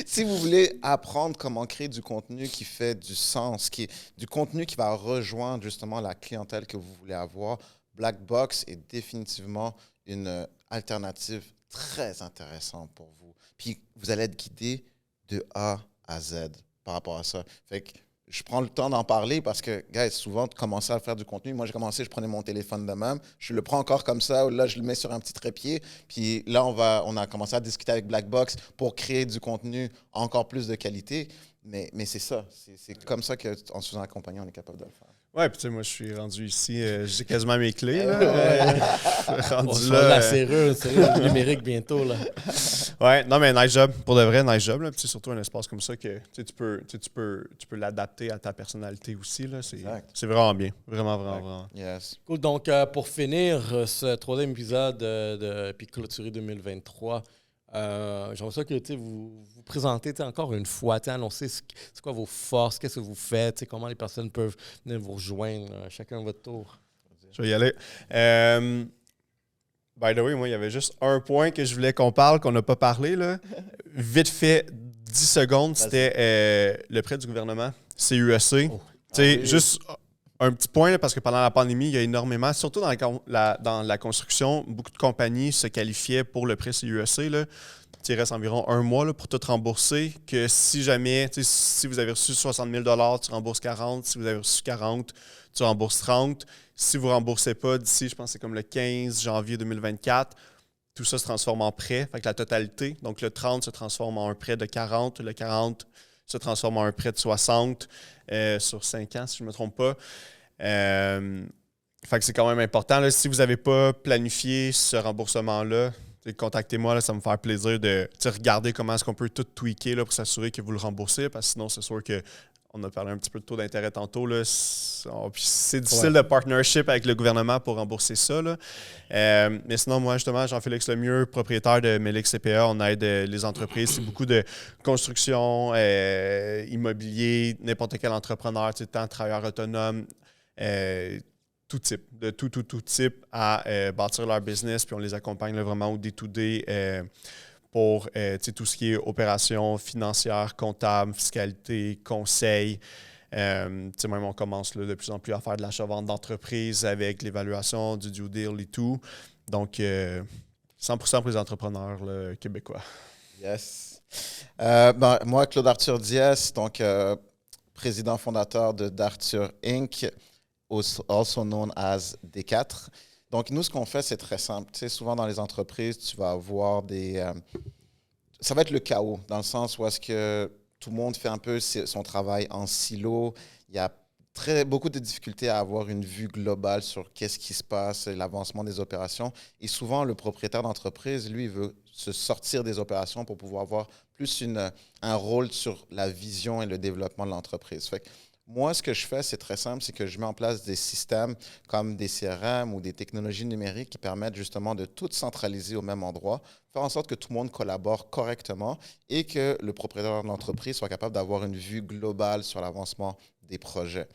si vous voulez apprendre comment créer du contenu qui fait du sens, du contenu qui va rejoindre justement la clientèle que vous voulez avoir, Black Box est définitivement une alternative très intéressante pour vous. Puis vous allez être guidé de A à Z par rapport à ça. Fait que je prends le temps d'en parler parce que, guys, souvent, de commencer à faire du contenu, moi, j'ai commencé, je prenais mon téléphone de même, je le prends encore comme ça, là, je le mets sur un petit trépied, puis là, on a commencé à discuter avec Blackbox pour créer du contenu encore plus de qualité, mais c'est ça, c'est comme ça qu'en se faisant accompagner, on est capable de le faire. Ouais, puis tu sais, moi, je suis rendu ici, j'ai quasiment mes clés, là. On se fait de la serrure numérique bientôt, là. Ouais, non, mais nice job. Pour de vrai, nice job, là. Puis surtout un espace comme ça que tu peux l'adapter à ta personnalité aussi, là. C'est vraiment bien. Vraiment, vraiment, vraiment. Yes. Cool. Donc, pour finir ce troisième épisode puis clôturer 2023, j'aimerais ça que vous présentez encore une fois, annoncez c'est quoi vos forces, qu'est-ce que vous faites, comment les personnes peuvent venir vous rejoindre, chacun à votre tour. Je vais y aller. By the way, moi, il y avait juste un point que je voulais qu'on parle, qu'on n'a pas parlé, là. Vite fait, 10 secondes, c'était le prêt du gouvernement, CUSC. Oh. Juste un petit point, là, parce que pendant la pandémie, il y a énormément, surtout dans la construction, beaucoup de compagnies se qualifiaient pour le prêt CUSC, là. Il reste environ un mois là, pour tout rembourser. Que si jamais, si vous avez reçu 60 000 $, tu rembourses 40. Si vous avez reçu 40, tu rembourses 30. Si vous ne remboursez pas d'ici, je pense que c'est comme le 15 janvier 2024, tout ça se transforme en prêt. Fait que la totalité, donc le 30 se transforme en un prêt de 40. Le 40 se transforme en un prêt de 60 sur 5 ans, si je ne me trompe pas. Fait que c'est quand même important. Là, si vous n'avez pas planifié ce remboursement-là, contactez-moi, là, ça va me faire plaisir de regarder comment est-ce qu'on peut tout tweaker là, pour s'assurer que vous le remboursez, parce que sinon, c'est sûr que on a parlé un petit peu de taux d'intérêt tantôt. Là. C'est difficile de partnership avec le gouvernement pour rembourser ça. Là. Mais sinon, moi, justement, Jean-Félix Lemieux, propriétaire de Melix CPA, on aide les entreprises. C'est beaucoup de construction, immobilier, n'importe quel entrepreneur, tant travailleur autonome, tout type, de tout type à bâtir leur business. Puis on les accompagne là, vraiment au day-to-day pour tout ce qui est opérations financières, comptables, fiscalité, conseil. Même on commence là, de plus en plus à faire de l'achat-vente d'entreprise avec l'évaluation du due deal et tout. Donc, 100% pour les entrepreneurs là, québécois. Yes. Moi, Claude Arthur Diaz, donc président fondateur de d'Arthur Inc., also known as D4. Donc, nous, ce qu'on fait, c'est très simple. Tu sais, souvent dans les entreprises, tu vas avoir ça va être le chaos, dans le sens où est-ce que tout le monde fait un peu son travail en silo. Il y a beaucoup de difficultés à avoir une vue globale sur qu'est-ce qui se passe, l'avancement des opérations. Et souvent, le propriétaire d'entreprise, lui, il veut se sortir des opérations pour pouvoir avoir plus un rôle sur la vision et le développement de l'entreprise. Fait que moi, ce que je fais, c'est très simple, c'est que je mets en place des systèmes comme des CRM ou des technologies numériques qui permettent justement de tout centraliser au même endroit, faire en sorte que tout le monde collabore correctement et que le propriétaire de l'entreprise soit capable d'avoir une vue globale sur l'avancement des projets.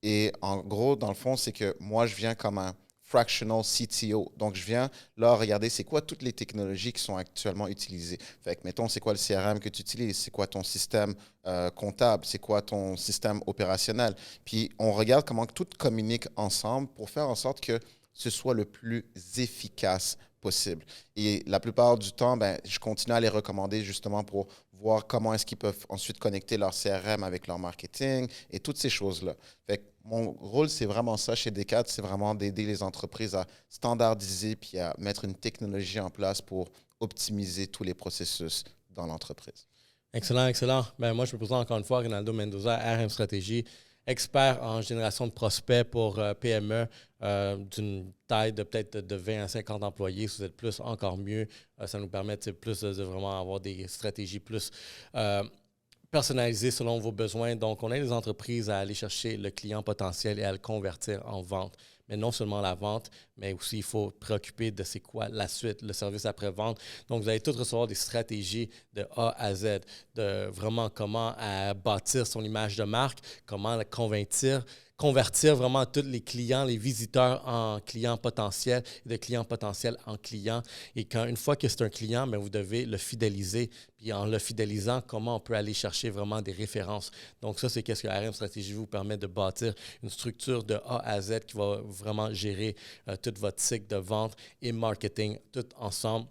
Et en gros, dans le fond, c'est que moi, je viens comme un fractional CTO. Donc, je viens là regarder c'est quoi toutes les technologies qui sont actuellement utilisées. Fait que, mettons, c'est quoi le CRM que tu utilises? C'est quoi ton système comptable? C'est quoi ton système opérationnel? Puis, on regarde comment tout communique ensemble pour faire en sorte que ce soit le plus efficace possible. Et la plupart du temps, je continue à les recommander justement pour voir comment est-ce qu'ils peuvent ensuite connecter leur CRM avec leur marketing et toutes ces choses-là. Fait que mon rôle, c'est vraiment ça chez D4, c'est vraiment d'aider les entreprises à standardiser puis à mettre une technologie en place pour optimiser tous les processus dans l'entreprise. Excellent, excellent. Moi, je me présente encore une fois, Rinaldo Mendoza, RM Stratégie, expert en génération de prospects pour PME d'une taille de peut-être de 20 à 50 employés. Si vous êtes plus, encore mieux. Ça nous permet plus de vraiment avoir des stratégies plus personnalisées selon vos besoins. Donc, on aide les entreprises à aller chercher le client potentiel et à le convertir en vente. Mais non seulement la vente, mais aussi il faut préoccuper de c'est quoi la suite, le service après-vente. Donc, vous allez tous recevoir des stratégies de A à Z, de vraiment comment bâtir son image de marque, comment la convertir vraiment tous les clients, les visiteurs en clients potentiels et de clients potentiels en clients. Et une fois que c'est un client, vous devez le fidéliser. Puis en le fidélisant, comment on peut aller chercher vraiment des références. Donc ça, c'est qu'est-ce que RM Stratégie vous permet de bâtir une structure de A à Z qui va vraiment gérer tout votre cycle de vente et marketing tout ensemble.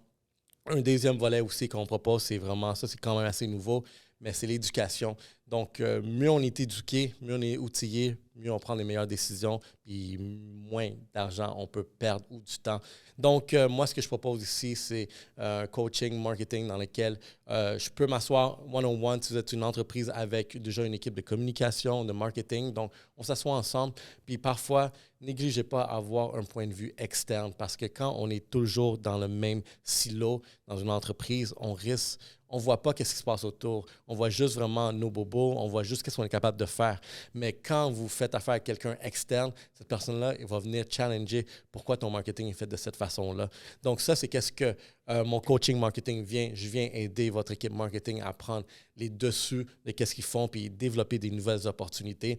Un deuxième volet aussi qu'on propose, c'est vraiment ça, c'est quand même assez nouveau, mais c'est l'éducation. Donc, mieux on est éduqué, mieux on est outillé, mieux on prend les meilleures décisions, puis moins d'argent on peut perdre ou du temps. Donc, moi, ce que je propose ici, c'est un coaching marketing dans lequel je peux m'asseoir one-on-one si vous êtes une entreprise avec déjà une équipe de communication, de marketing. Donc, on s'assoit ensemble, puis parfois, négligez pas à avoir un point de vue externe parce que quand on est toujours dans le même silo dans une entreprise, on ne voit pas ce qui se passe autour. On voit juste vraiment nos bobos, on voit juste ce qu'on est capable de faire. Mais quand vous faites affaire avec quelqu'un externe, cette personne-là, il va venir challenger pourquoi ton marketing est fait de cette façon-là. Donc ça, c'est qu'est-ce que mon coaching marketing je viens aider votre équipe marketing à prendre les dessus de qu'est-ce qu'ils font puis développer des nouvelles opportunités.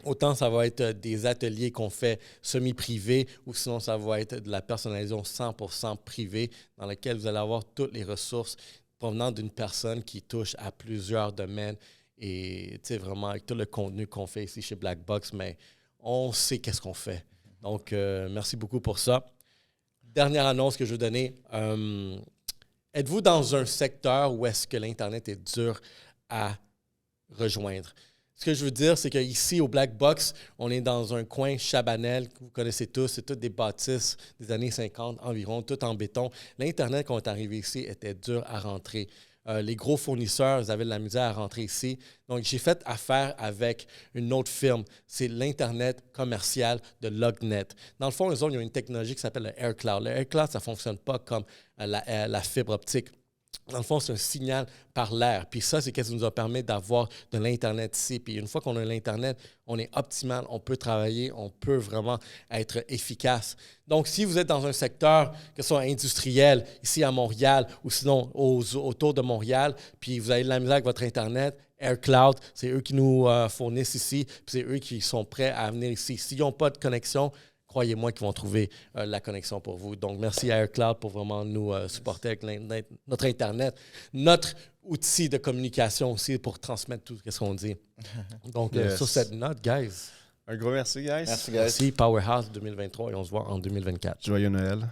Autant ça va être des ateliers qu'on fait semi-privés ou sinon ça va être de la personnalisation 100% privée dans laquelle vous allez avoir toutes les ressources provenant d'une personne qui touche à plusieurs domaines et vraiment avec tout le contenu qu'on fait ici chez Black Box, mais on sait qu'est-ce qu'on fait. Donc, merci beaucoup pour ça. Dernière annonce que je veux donner. Êtes-vous dans un secteur où est-ce que l'Internet est dur à rejoindre? Ce que je veux dire, c'est qu'ici, au Black Box, on est dans un coin Chabanel, que vous connaissez tous. C'est toutes des bâtisses des années 50 environ, tout en béton. L'Internet, quand on est arrivé ici, était dur à rentrer. Les gros fournisseurs, ils avaient de la misère à rentrer ici. Donc, j'ai fait affaire avec une autre firme. C'est l'Internet commercial de Lognet. Dans le fond, ils ont une technologie qui s'appelle le AirCloud. Le AirCloud, ça ne fonctionne pas comme la fibre optique. Dans le fond, c'est un signal par l'air. Puis ça, c'est ce qui nous a permis d'avoir de l'Internet ici. Puis une fois qu'on a l'Internet, on est optimal, on peut travailler, on peut vraiment être efficace. Donc, si vous êtes dans un secteur, que ce soit industriel, ici à Montréal, ou sinon autour de Montréal, puis vous avez de la misère avec votre Internet, AirCloud, c'est eux qui nous fournissent ici, puis c'est eux qui sont prêts à venir ici. S'ils n'ont pas de connexion, croyez-moi qu'ils vont trouver la connexion pour vous. Donc, merci à AirCloud pour vraiment nous supporter avec notre Internet, notre outil de communication aussi pour transmettre tout ce qu'on dit. Donc, sur cette note, guys. Un gros merci, guys. Merci, guys. Merci, Powerhouse 2023 et on se voit en 2024. Joyeux Noël.